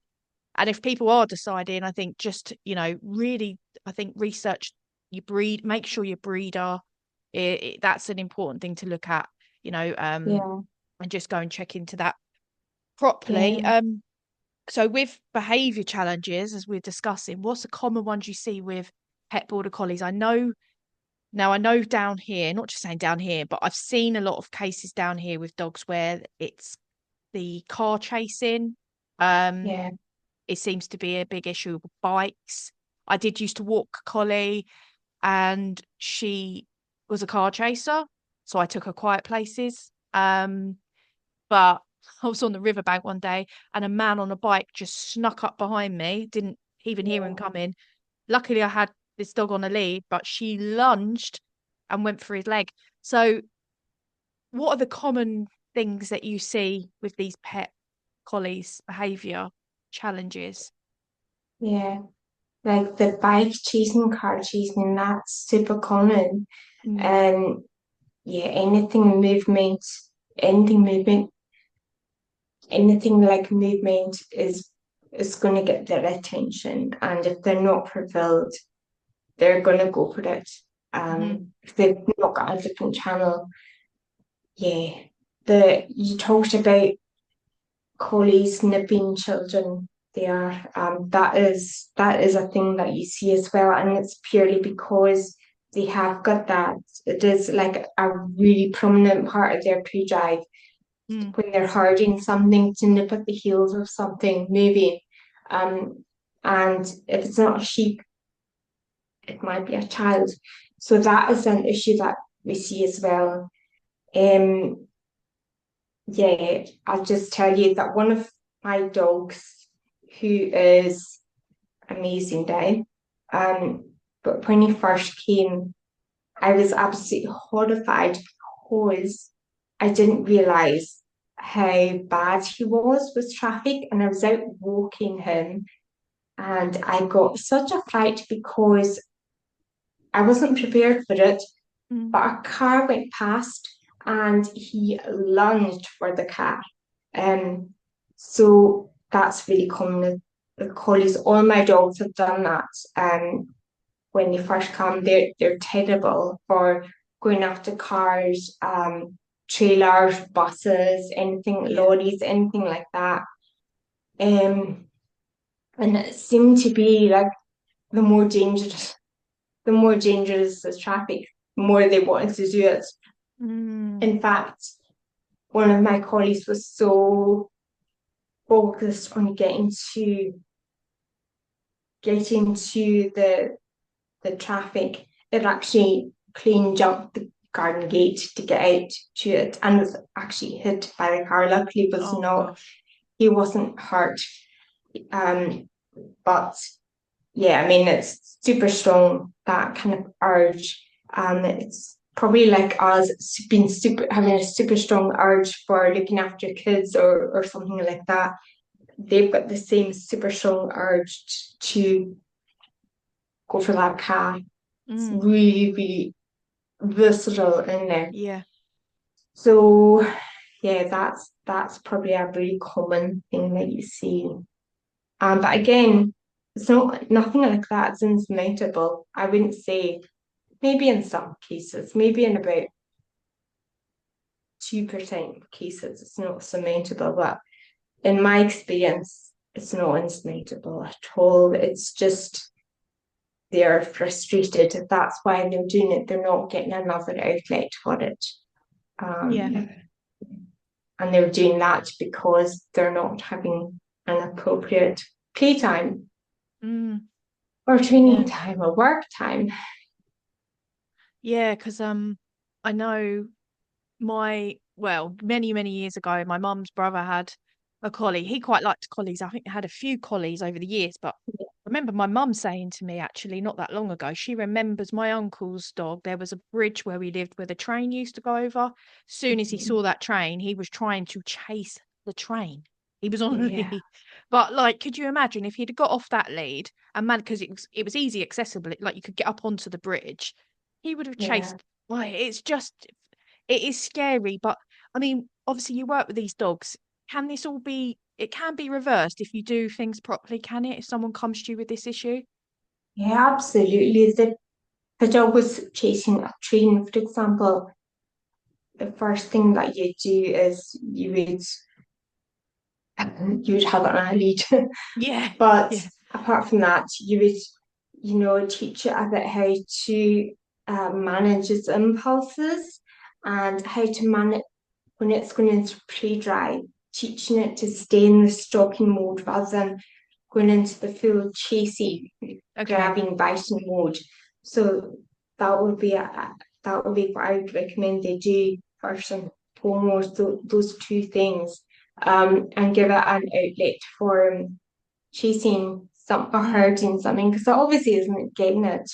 And if people are deciding, I think just, you know, really, I think research your breed, make sure your breeder, that's an important thing to look at, you know, yeah, and just go and check into that properly. yeah, So with behavior challenges, as we're discussing, what's the common ones you see with pet border collies? I know down here, not just saying down here, but I've seen a lot of cases down here with dogs where it's the car chasing. Um, yeah, it seems to be a big issue with bikes. I did used to walk a collie and she was a car chaser, so I took her quiet places. But I was on the riverbank one day and a man on a bike just snuck up behind me, didn't even hear him yeah, coming. Luckily, I had this dog on a lead, but she lunged and went for his leg. So, what are the common things that you see with these pet collies' behavior challenges? yeah. Like the bike chasing, car chasing, that's super common. Mm, And yeah, anything movement, anything like movement is going to get their attention. And if they're not fulfilled, they're going to go for it. hmm If they've not got a different channel, yeah. You talked about collies nipping children there. That is a thing that you see as well, and it's purely because they have got that. It is like a really prominent part of their pre-drive mm, when they're herding something to nip at the heels of something moving. Um, And if it's not a sheep, it might be a child. So that is an issue that we see as well. Um, yeah, I'll just tell you that one of my dogs, who is amazing now, but when he first came, I was absolutely horrified because I didn't realize how bad he was with traffic, and I was out walking him, and I got such a fright because I wasn't prepared for it, Mm. but a car went past and he lunged for the car. Um, so that's really common with collies. All my dogs have done that. When they first come, they're terrible for going after cars, trailers, buses, anything, Yeah. lorries, anything like that. Um, and it seemed to be like the more dangerous, the more dangerous the traffic, the more they wanted to do it. Mm. In fact, one of my colleagues was so focused on getting to the traffic, it actually clean jumped the garden gate to get out to it and was actually hit by the car. Luckily was Oh not gosh. he wasn't hurt. Um but yeah, I mean it's super strong, that kind of urge. It's probably like us being super having a super strong urge for looking after kids or something like that. They've got the same super strong urge to go for that car. It's Mm. really, really versatile in there. Yeah. So yeah, that's probably a really common thing that you see. But again, it's not nothing like that's insurmountable. I wouldn't say, maybe in some cases, maybe in about 2% of cases, it's not surmountable. But in my experience, it's not insurmountable at all. It's just they're frustrated. That's why they're doing it. They're not getting another outlet for it. Yeah. Um, and they're doing that because they're not having an appropriate playtime Mm. or training Yeah. time or work time. Yeah, because I know many years ago, my mum's brother had a collie. He quite liked collies. I think he had a few collies over the years, but I remember my mum saying to me actually not that long ago, she remembers my uncle's dog. There was a bridge where we lived where the train used to go over. Soon as he saw that train, he was trying to chase the train. He was on a Yeah, lead. But like, could you imagine if he'd have got off that lead and man, because it was easy accessible, like you could get up onto the bridge, he would have yeah, chased. Well, it is scary, but I mean, obviously you work with these dogs. Can this all be, it can be reversed if you do things properly, can it? If someone comes to you with this issue? yeah, absolutely. The dog was chasing a train, for example, the first thing that you do is you would have it on a lead. Yeah, But yeah. apart from that, you would, teach it about how to manage its impulses and how to manage when it's going into play dry, teaching it to stay in the stalking mode rather than going into the full chasing, Okay. grabbing, biting mode. So that would be that would be what I would recommend they do first and foremost, those two things, and give it an outlet for chasing some or Mm, hurting something because it obviously isn't getting it.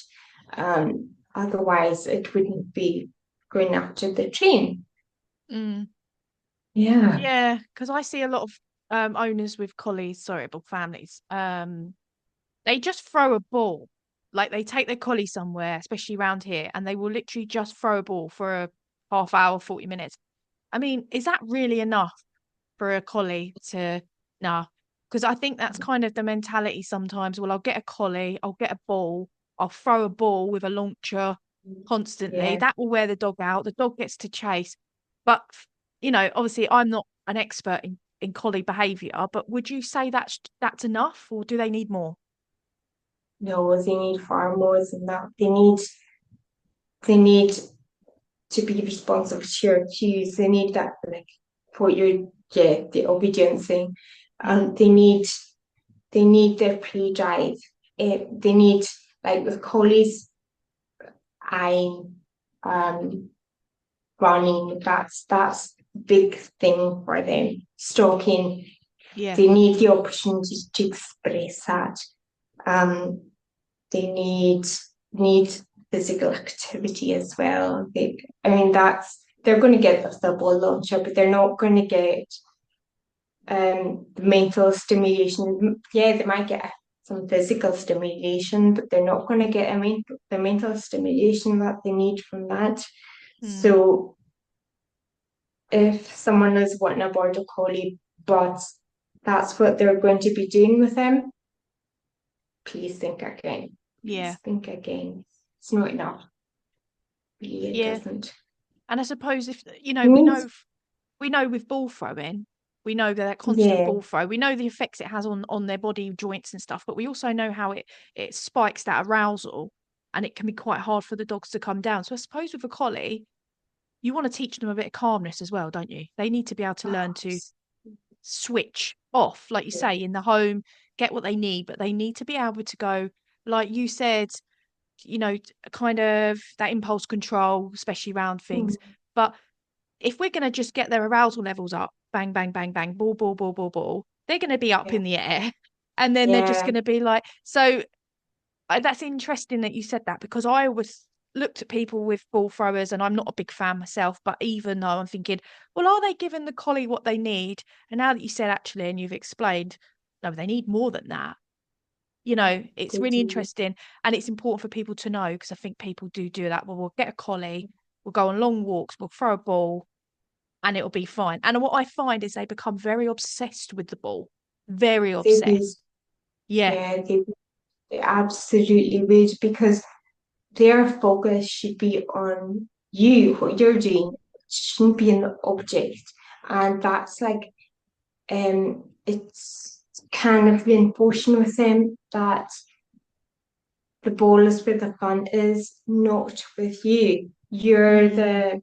Otherwise, it wouldn't be going after the train. mm. Yeah, Yeah, because I see a lot of owners with collies, sorry, but families. They just throw a ball. Like they take their collie somewhere, especially around here, and they will literally just throw a ball for a half hour, 40 minutes. I mean, is that really enough for a collie to nah? Because I think that's kind of the mentality sometimes. Well, I'll get a collie, I'll get a ball, I'll throw a ball with a launcher constantly. yeah, That will wear the dog out. The dog gets to chase. But obviously I'm not an expert in collie behavior, but would you say that's enough or do they need more? no, they need far more than that. They need to be responsive to your cues. They need that like what you're yeah, the obedience thing. Mm, They need they need their pre-drive. They need, like with collies, I'm running. That's big thing for them. Stalking, Yeah. they need the opportunity to express that. Um, they need physical activity as well. I mean, they're going to get the ball launcher, but they're not going to get the mental stimulation. Yeah, they might get some physical stimulation, but they're not going to get the mental stimulation that they need from that. Mm. So if someone is wanting a border collie, but that's what they're going to be doing with them, please think again. Yeah. Please think again. It's not enough. Really, it Yeah. doesn't. And I suppose if It means, we know with ball throwing, we know that constant yeah, ball throw, we know the effects it has on their body joints and stuff, but we also know how it spikes that arousal, and it can be quite hard for the dogs to come down. So I suppose with a collie, you want to teach them a bit of calmness as well, don't you? They need to be able to learn to switch off, like you say, in the home, get what they need, but they need to be able to go, like you said, kind of that impulse control, especially around things. mm, But if we're going to just get their arousal levels up, bang, bang, bang, bang, ball, ball, ball, ball, ball, they're going to be up yeah, in the air. And then they're just yeah, going to be like, so that's interesting that you said that, because I always looked at people with ball throwers, and I'm not a big fan myself, but even though I'm thinking, well, are they giving the collie what they need? And now that you said actually, and you've explained, no, they need more than that. It's they really do. interesting, and it's important for people to know, because I think people do that. Well, we'll get a collie, we'll go on long walks, we'll throw a ball, and it'll be fine. And what I find is they become very obsessed with the ball, very They would, obsessed. Yeah, yeah, they absolutely would, because their focus should be on you, what you're doing. It shouldn't be an object. And that's like, it's kind of reinforcing with them that the ball is where the fun is, not with you. mm,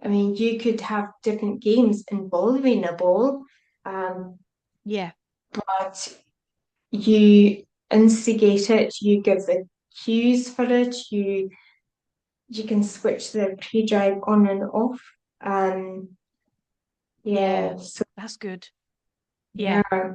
I mean, you could have different games involving a ball, um, yeah, but you instigate it, you give the cues for it, you can switch the pre-drive on and off. Um, yeah. yeah, so That's good. Yeah, yeah,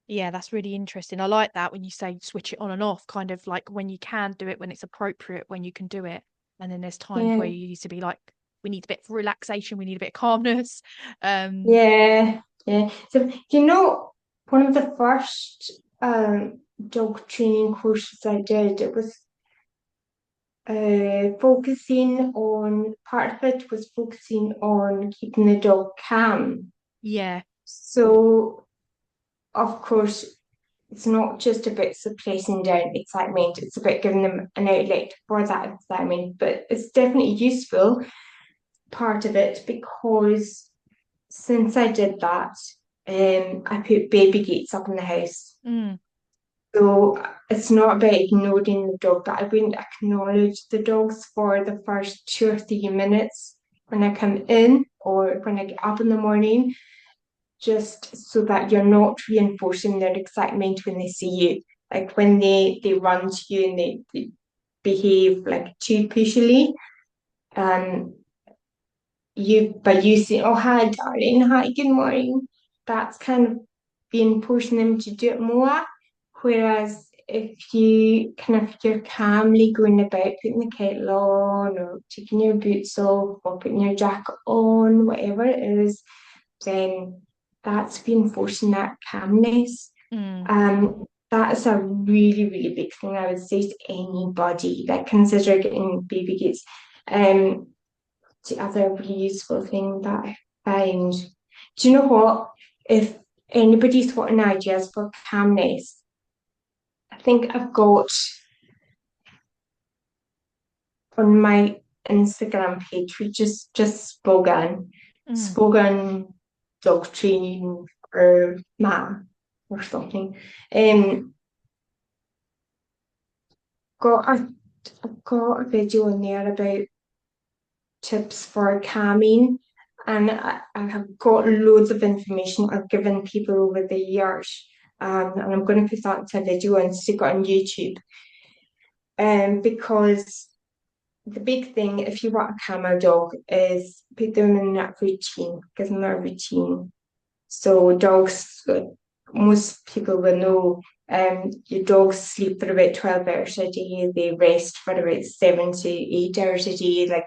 yeah, that's really interesting. I like that when you say switch it on and off, kind of like when you can do it, when it's appropriate, when you can do it. And then there's times where yeah, you need to be like, we need a bit of relaxation, we need a bit of calmness. Um, yeah, yeah. So one of the first dog training courses I did, it was focusing on part of it was focusing on keeping the dog calm. yeah, So of course, it's not just about suppressing down excitement, it's about giving them an outlet for that excitement. But it's definitely useful part of it, because since I did that, I put baby gates up in the house. mm, So it's not about ignoring the dog, but I wouldn't acknowledge the dogs for the first 2 or 3 minutes when I come in or when I get up in the morning, just so that you're not reinforcing their excitement when they see you. Like when they run to you and they behave like too pushily, um, by you saying, "Oh, hi, darling, hi, good morning," that's kind of reinforcing them to do it more. Whereas if you're calmly going about putting the kettle on or taking your boots off or putting your jacket on, whatever it is, then that's reinforcing that calmness. mm. That is a really, really big thing I would say to anybody that consider getting baby gates. The other really useful thing that I find, do you know what? If anybody's got any ideas for calmness, I think I've got on my Instagram page, which is just Mm. Spogan dog training or man or something. Um, got a I've got a video in there about tips for calming, and I have got loads of information I've given people over the years. And I'm going to put that into a video and stick it on YouTube. Because the big thing, if you want a camera dog, is put them in that routine, give them a routine. So dogs, most people will know, your dogs sleep for about 12 hours a day. They rest for about 7 to 8 hours a day,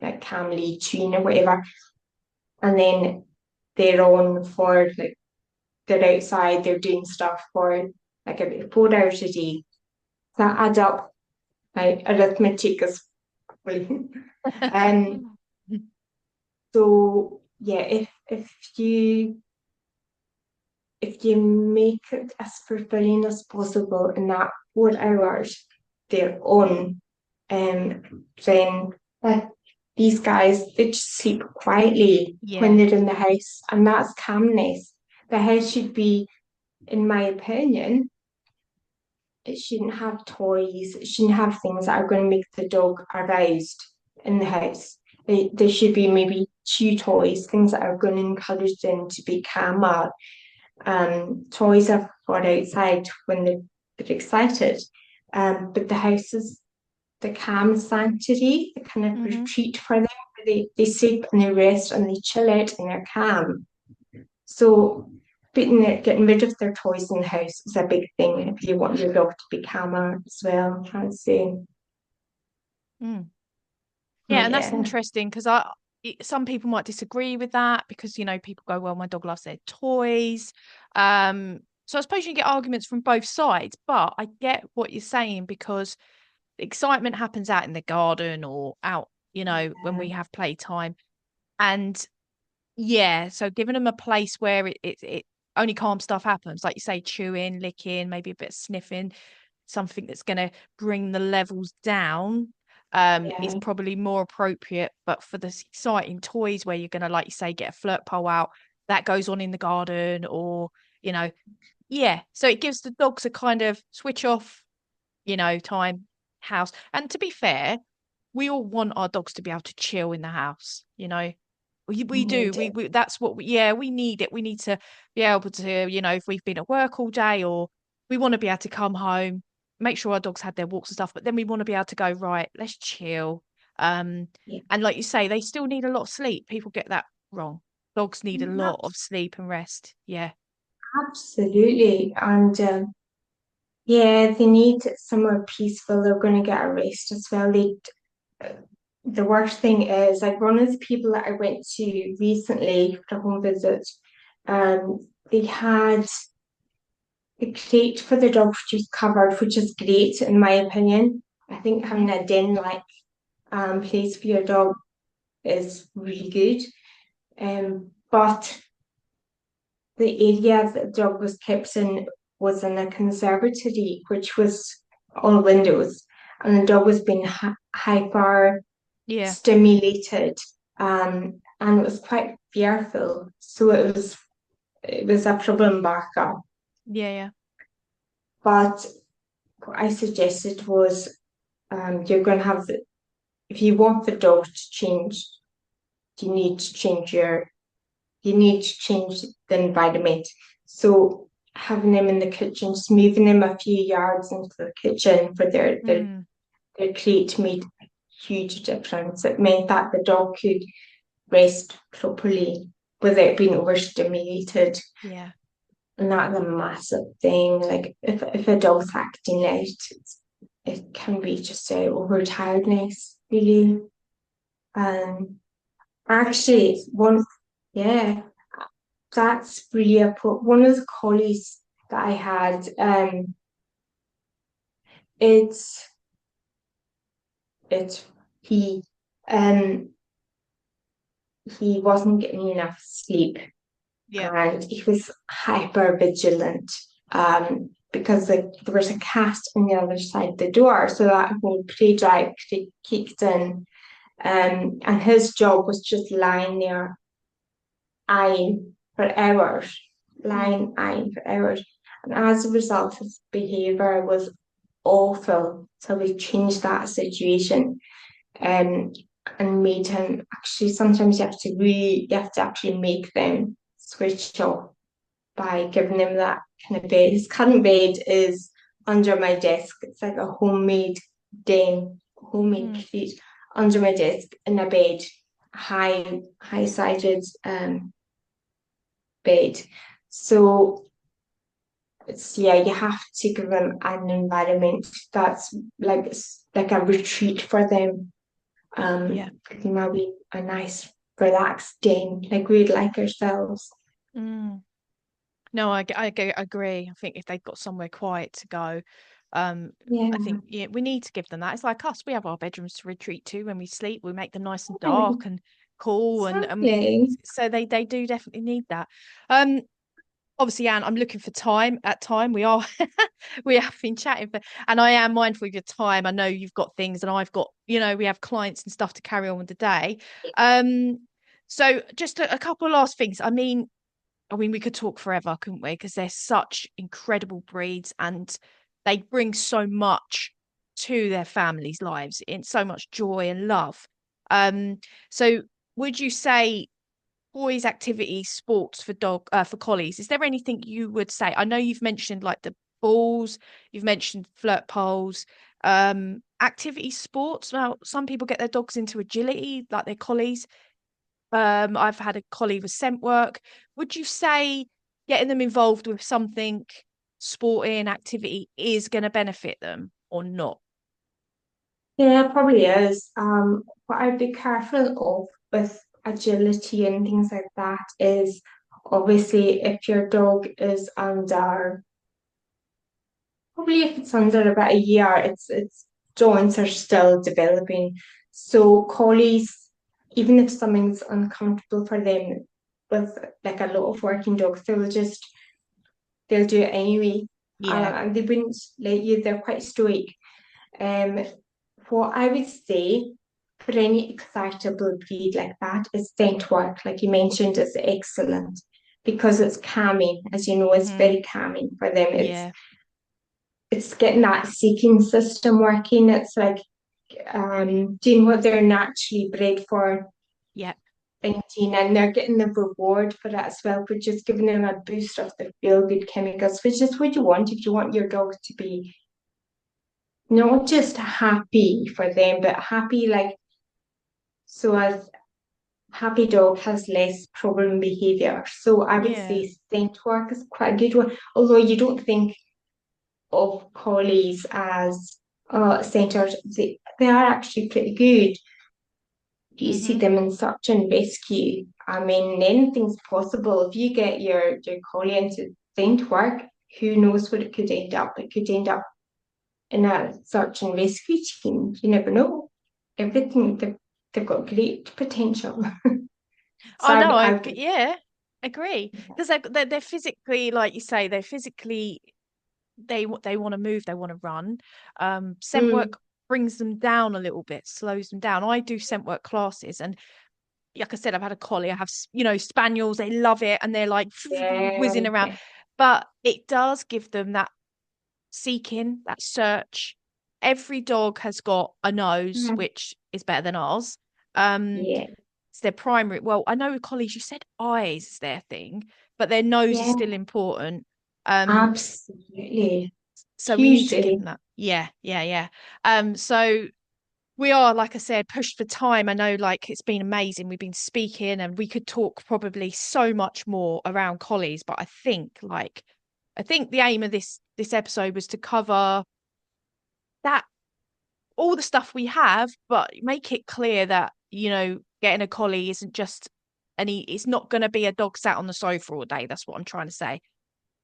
like calmly chewing or whatever. And then they're on for like they're outside, they're doing stuff for like about 4 hours a day. That adds up. Like arithmetic is really. um so yeah, if you make it as fulfilling as possible in that 4 hours they're on, then like these guys, they just sleep quietly when Yeah. they're in the house, and that's calmness. The house should be, in my opinion, it shouldn't have toys, it shouldn't have things that are going to make the dog aroused in the house. There should be maybe chew toys, things that are going to encourage them to be calmer. Toys are for outside when they're excited. But the house is the calm sanctuary, the kind of Hmm. retreat for them, where they sleep and they rest and they chill out and they're calm. So getting rid of their toys in the house is a big thing if you want your dog to be calmer as well, I'm trying to say. Mm. Yeah, and that's Yeah. interesting because some people might disagree with that because people go, well, my dog loves their toys. So I suppose you get arguments from both sides, but I get what you're saying because the excitement happens out in the garden or out, when we have playtime. And yeah, so giving them a place where it only calm stuff happens, like you say, chewing, licking, maybe a bit of sniffing, something that's going to bring the levels down, is Yeah. probably more appropriate. But for the exciting toys where you're going to, like you say, get a flirt pole out, that goes on in the garden, or you know, yeah. So it gives the dogs a kind of switch off, time, house. And to be fair, we all want our dogs to be able to chill in the house. We do. Need We, it. we that's what yeah, we need it. We need to be able to, if we've been at work all day or we want to be able to come home, make sure our dogs had their walks and stuff, but then we want to be able to go, right, let's chill. Um, Yeah. and like you say, they still need a lot of sleep. People get that wrong. Dogs need a lot of sleep and rest. Yeah. Absolutely. And yeah, they need somewhere peaceful. They're going to get a rest as well. The worst thing is, like, one of the people that I went to recently for a home visit, they had the crate for the dog just covered, which is great in my opinion. I think Hmm. having a den like place for your dog is really good. But the area that the dog was kept in was in a conservatory, which was all windows, and the dog was being hyper Yeah. stimulated, and it was quite fearful. So it was a problem back up. Yeah. Yeah. But what I suggested was, you're going to have if you want the dog to change, you need to change you need to change the environment. So having them in the kitchen, just moving them a few yards into the kitchen for Mm, their crate made a huge difference. It meant that the dog could rest properly without being overstimulated. yeah. And that's a massive thing. Like if a dog's acting out, it can be just overtiredness, really. Um, actually, yeah, that's really one of the collies that I had. It's it's he um he wasn't getting enough sleep, Yeah. and he was hyper vigilant, because there was a cat on the other side of the door, so that whole play drive kicked in, and his job was just lying there eyeing for hours, Mm, lying eyeing for hours, and as a result, his behaviour was awful. So we changed that situation, um, and made him actually sometimes you have to actually make them switch off by giving him that kind of bed. His current bed is under my desk. It's like a homemade den, homemade Mm. crate under my desk in a bed, high sided bed. So it's yeah, you have to give them an environment that's like it's like a retreat for them. Yeah. Maybe a nice relaxed den like we'd like ourselves. Mm. No, agree. I think if they've got somewhere quiet to go, I Yeah, think yeah, we need to give them that. It's like us. We have our bedrooms to retreat to when we sleep. We make them nice and yeah, dark and cool, and exactly. so they do definitely need that. Um, Obviously, Anne, I'm looking for time. At time, we are we have been chatting, but and I am mindful of your time. I know you've got things, and I've got we have clients and stuff to carry on with the day. Um, so just a couple of last things. I mean, we could talk forever, couldn't we? Because they're such incredible breeds and they bring so much to their families' lives in so much joy and love. Um, so would you say boys' activities, sports for collies? Is there anything you would say? I know you've mentioned like the balls, you've mentioned flirt poles, activity sports. Now, some people get their dogs into agility, like their collies. I've had a colleague with scent work. Would you say getting them involved with something sporting activity is going to benefit them or not? Yeah, it probably is. What I'd be careful of with agility and things like that is obviously if your dog is under, probably if it's under about a year, its joints are still developing. So collies, even if something's uncomfortable for them, with like a lot of working dogs, they'll do it anyway, Yeah. and they wouldn't let you. They're quite stoic. Um, what I would say for any excitable breed like that is scent work, like you mentioned, is excellent because it's calming. As you know, it's Hmm. very calming for them. Yeah. It's getting that seeking system working. It's like doing what they're naturally bred for, Yeah. thinking, and they're getting the reward for that as well, which is giving them a boost of the feel good chemicals, which is what you want if you want your dog to be not just happy for them, but happy like so as happy dog has less problem behavior. So I would Yeah. say scent work is quite a good one, although you don't think of collies as centers. They are actually pretty good. You see Hmm. them in search and rescue. I mean, anything's possible. If you get your collie into scent work, who knows what it could end up? It could end up in a search and rescue team. You never know. Everything they've got great potential. So Oh no, I would, yeah, agree. Because they're physically, like you say, they're physically they want to move, they want to run. Scent mm, work brings them down a little bit, slows them down. I do scent work classes, and like I said, I've had a collie. I have spaniels. They love it, and they're like whizzing yeah, around. But it does give them that seeking, that search. Every dog has got a nose, mm, which is better than ours. Um, yeah, it's their primary. Well, I know with colleagues, you said eyes is their thing, but their nose is yeah, still important. Um, absolutely. so we need to give Hugely. them that. Yeah, yeah, yeah. So we are, like I said, pushed for time. I know, like it's been amazing. We've been speaking, and we could talk probably so much more around collies. But I think the aim of this episode was to cover that all the stuff we have, but make it clear that, getting a collie isn't just it's not going to be a dog sat on the sofa all day. That's what I'm trying to say.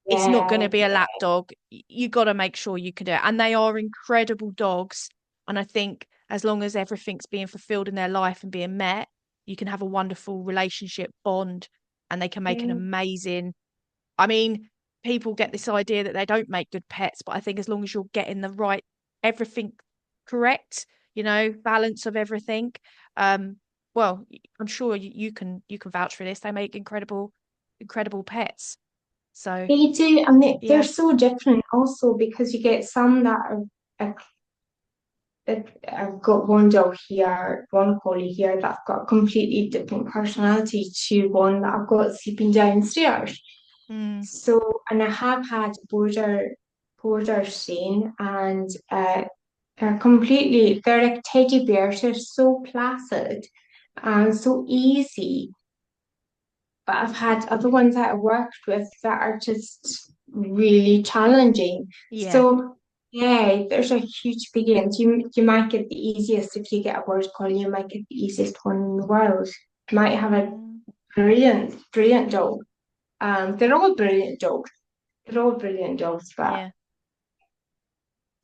It's not going to Yeah, be a lap yeah, dog. You got to make sure you can do it. And they are incredible dogs. And I think as long as everything's being fulfilled in their life and being met, you can have a wonderful relationship bond and they can make an yeah, amazing. I mean, people get this idea that they don't make good pets, but I think as long as you're getting the right everything correct, balance of everything, um, well, I'm sure you can vouch for this. They make incredible pets. So they do, and they're yeah, so different also because you get some that are I've got one dog here, one collie here that's got a completely different personality to one that I've got sleeping downstairs. Mm, So, and I have had border stain, and they're like teddy bears. They're so placid and so easy. But I've had other ones that I worked with that are just really challenging. yeah. So yeah, there's a huge difference. You might get the easiest if you get a border collie. You might get the easiest one in the world. You might have a Mm, brilliant dog. They're all brilliant dogs. They're all brilliant dogs, but yeah.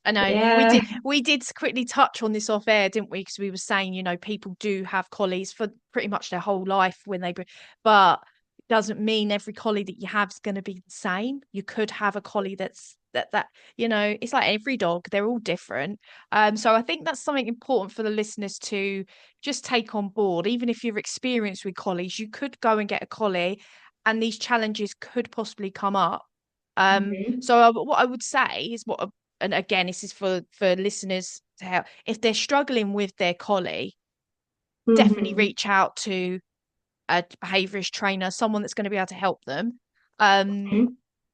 I know yeah. we did quickly touch on this off air, didn't we? Because we were saying, people do have collies for pretty much their whole life but it doesn't mean every collie that you have is going to be the same. You could have a collie that it's like every dog, they're all different. So I think that's something important for the listeners to just take on board. Even if you're experienced with collies, you could go and get a collie, and these challenges could possibly come up. Mhm. What I would say is and again, this is for listeners to help. If they're struggling with their collie, definitely Mhm. reach out to a behaviorist trainer, someone that's going to be able to help them. Um, Mhm.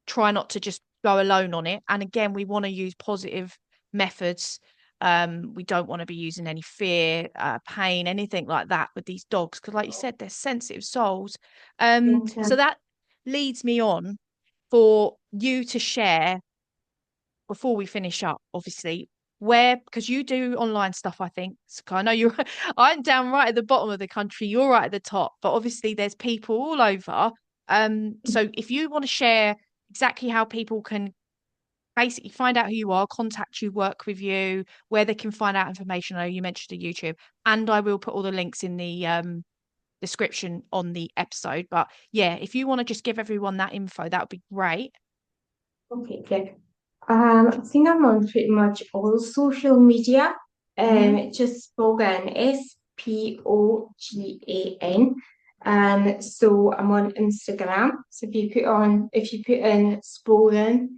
Try not to just go alone on it. And again, we want to use positive methods. We don't want to be using any fear, pain, anything like that with these dogs, because, like you said, they're sensitive souls. So Okay. that leads me on for you to share before we finish up, obviously, where because you do online stuff, I think. So I know you're I'm down right at the bottom of the country, you're right at the top, but obviously there's people all over. So if you want to share exactly how people can basically find out who you are, contact you, work with you, where they can find out information. I know you mentioned the YouTube, and I will put all the links in the description on the episode. But yeah, if you want to just give everyone that info, that would be great. Okay, good. I think I'm on pretty much all social media. Hmm. Just Spogan, Spogan. So I'm on Instagram. So if you put in Spogan,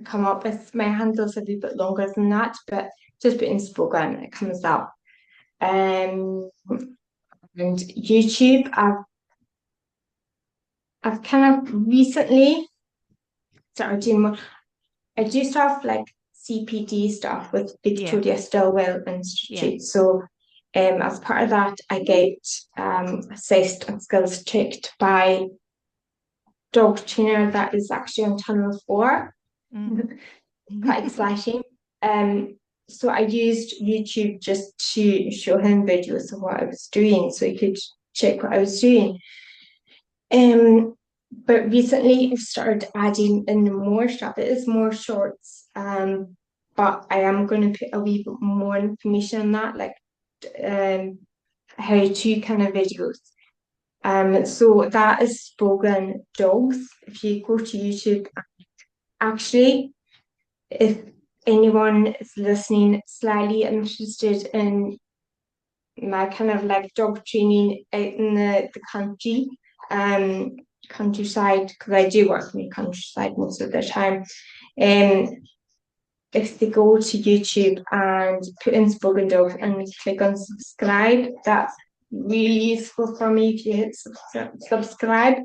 come up with my handles a little bit longer than that, but just put in Spogan, it comes up. Um, and YouTube, I've kind of recently started doing more. I do stuff like CPD stuff with Yeah, Victoria Stilwell yeah. Institute. So, as part of that, I get assessed and skills checked by dog trainer that is actually on Tunnel 4. Mm. Quite exciting. Um, so I used YouTube just to show him videos of what I was doing, so he could check what I was doing. Um, but recently I've started adding in more stuff. It is more shorts, but I am going to put a wee bit more information on that, like um, how to kind of videos. So that is Spogan Dogs. If you go to YouTube, actually, if anyone is listening slightly interested in my kind of like dog training out in the country, um, countryside, because I do work in the countryside most of the time. Um, if they go to YouTube and put in Spogandogs and click on subscribe, that's really useful for me if you hit subscribe.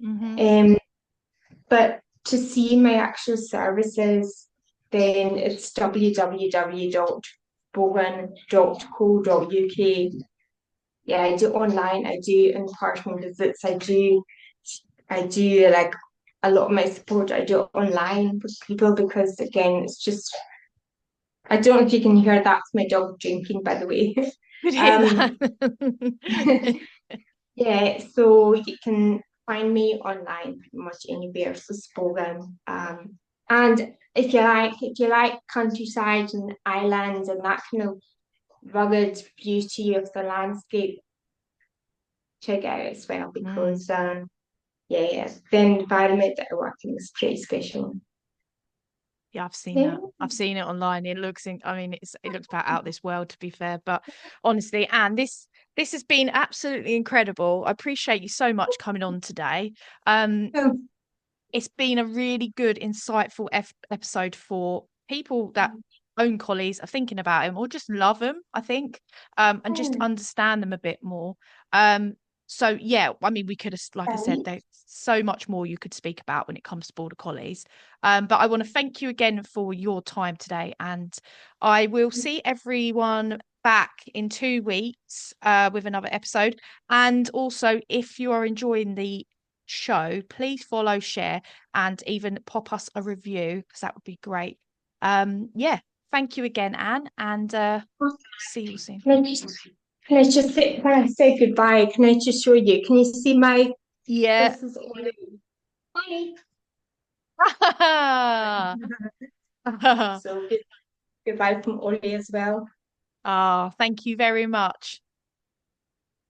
Hmm. Um, but to see my actual services, then it's www.bogan.co.uk. Yeah, I do online, I do in-person visits, I do like a lot of my support I do online with people because again it's just I don't know if you can hear that's my dog drinking by the way. Could hear um that. yeah, so you can find me online pretty much anywhere, so Spogan. And if you like countryside and islands and that kind of rugged beauty of the landscape, check it out as well Mm. because yeah, the environment that I work in is pretty special. Yeah, I've seen Yeah. that. I've seen it online. I mean, it looks about out this world to be fair. But honestly, Anne, this has been absolutely incredible. I appreciate you so much coming on today. Um, Um, it's been a really good, insightful episode for people that own collies are thinking about them or just love them, I think, and just Hmm. understand them a bit more. Um, so yeah, I mean, we could have, like I said, Right. there's so much more you could speak about when it comes to border collies. But I want to thank you again for your time today, and I will see everyone back in 2 weeks with another episode. And also, if you are enjoying the show, please follow, share, and even pop us a review because that would be great. Yeah, thank you again, Anne, and see you soon. Can I just, can I just say, when I say goodbye, can I just show you? Can you see my, Yeah. this is Ollie. Ollie. So goodbye from Ollie as well. Ah, thank you very much.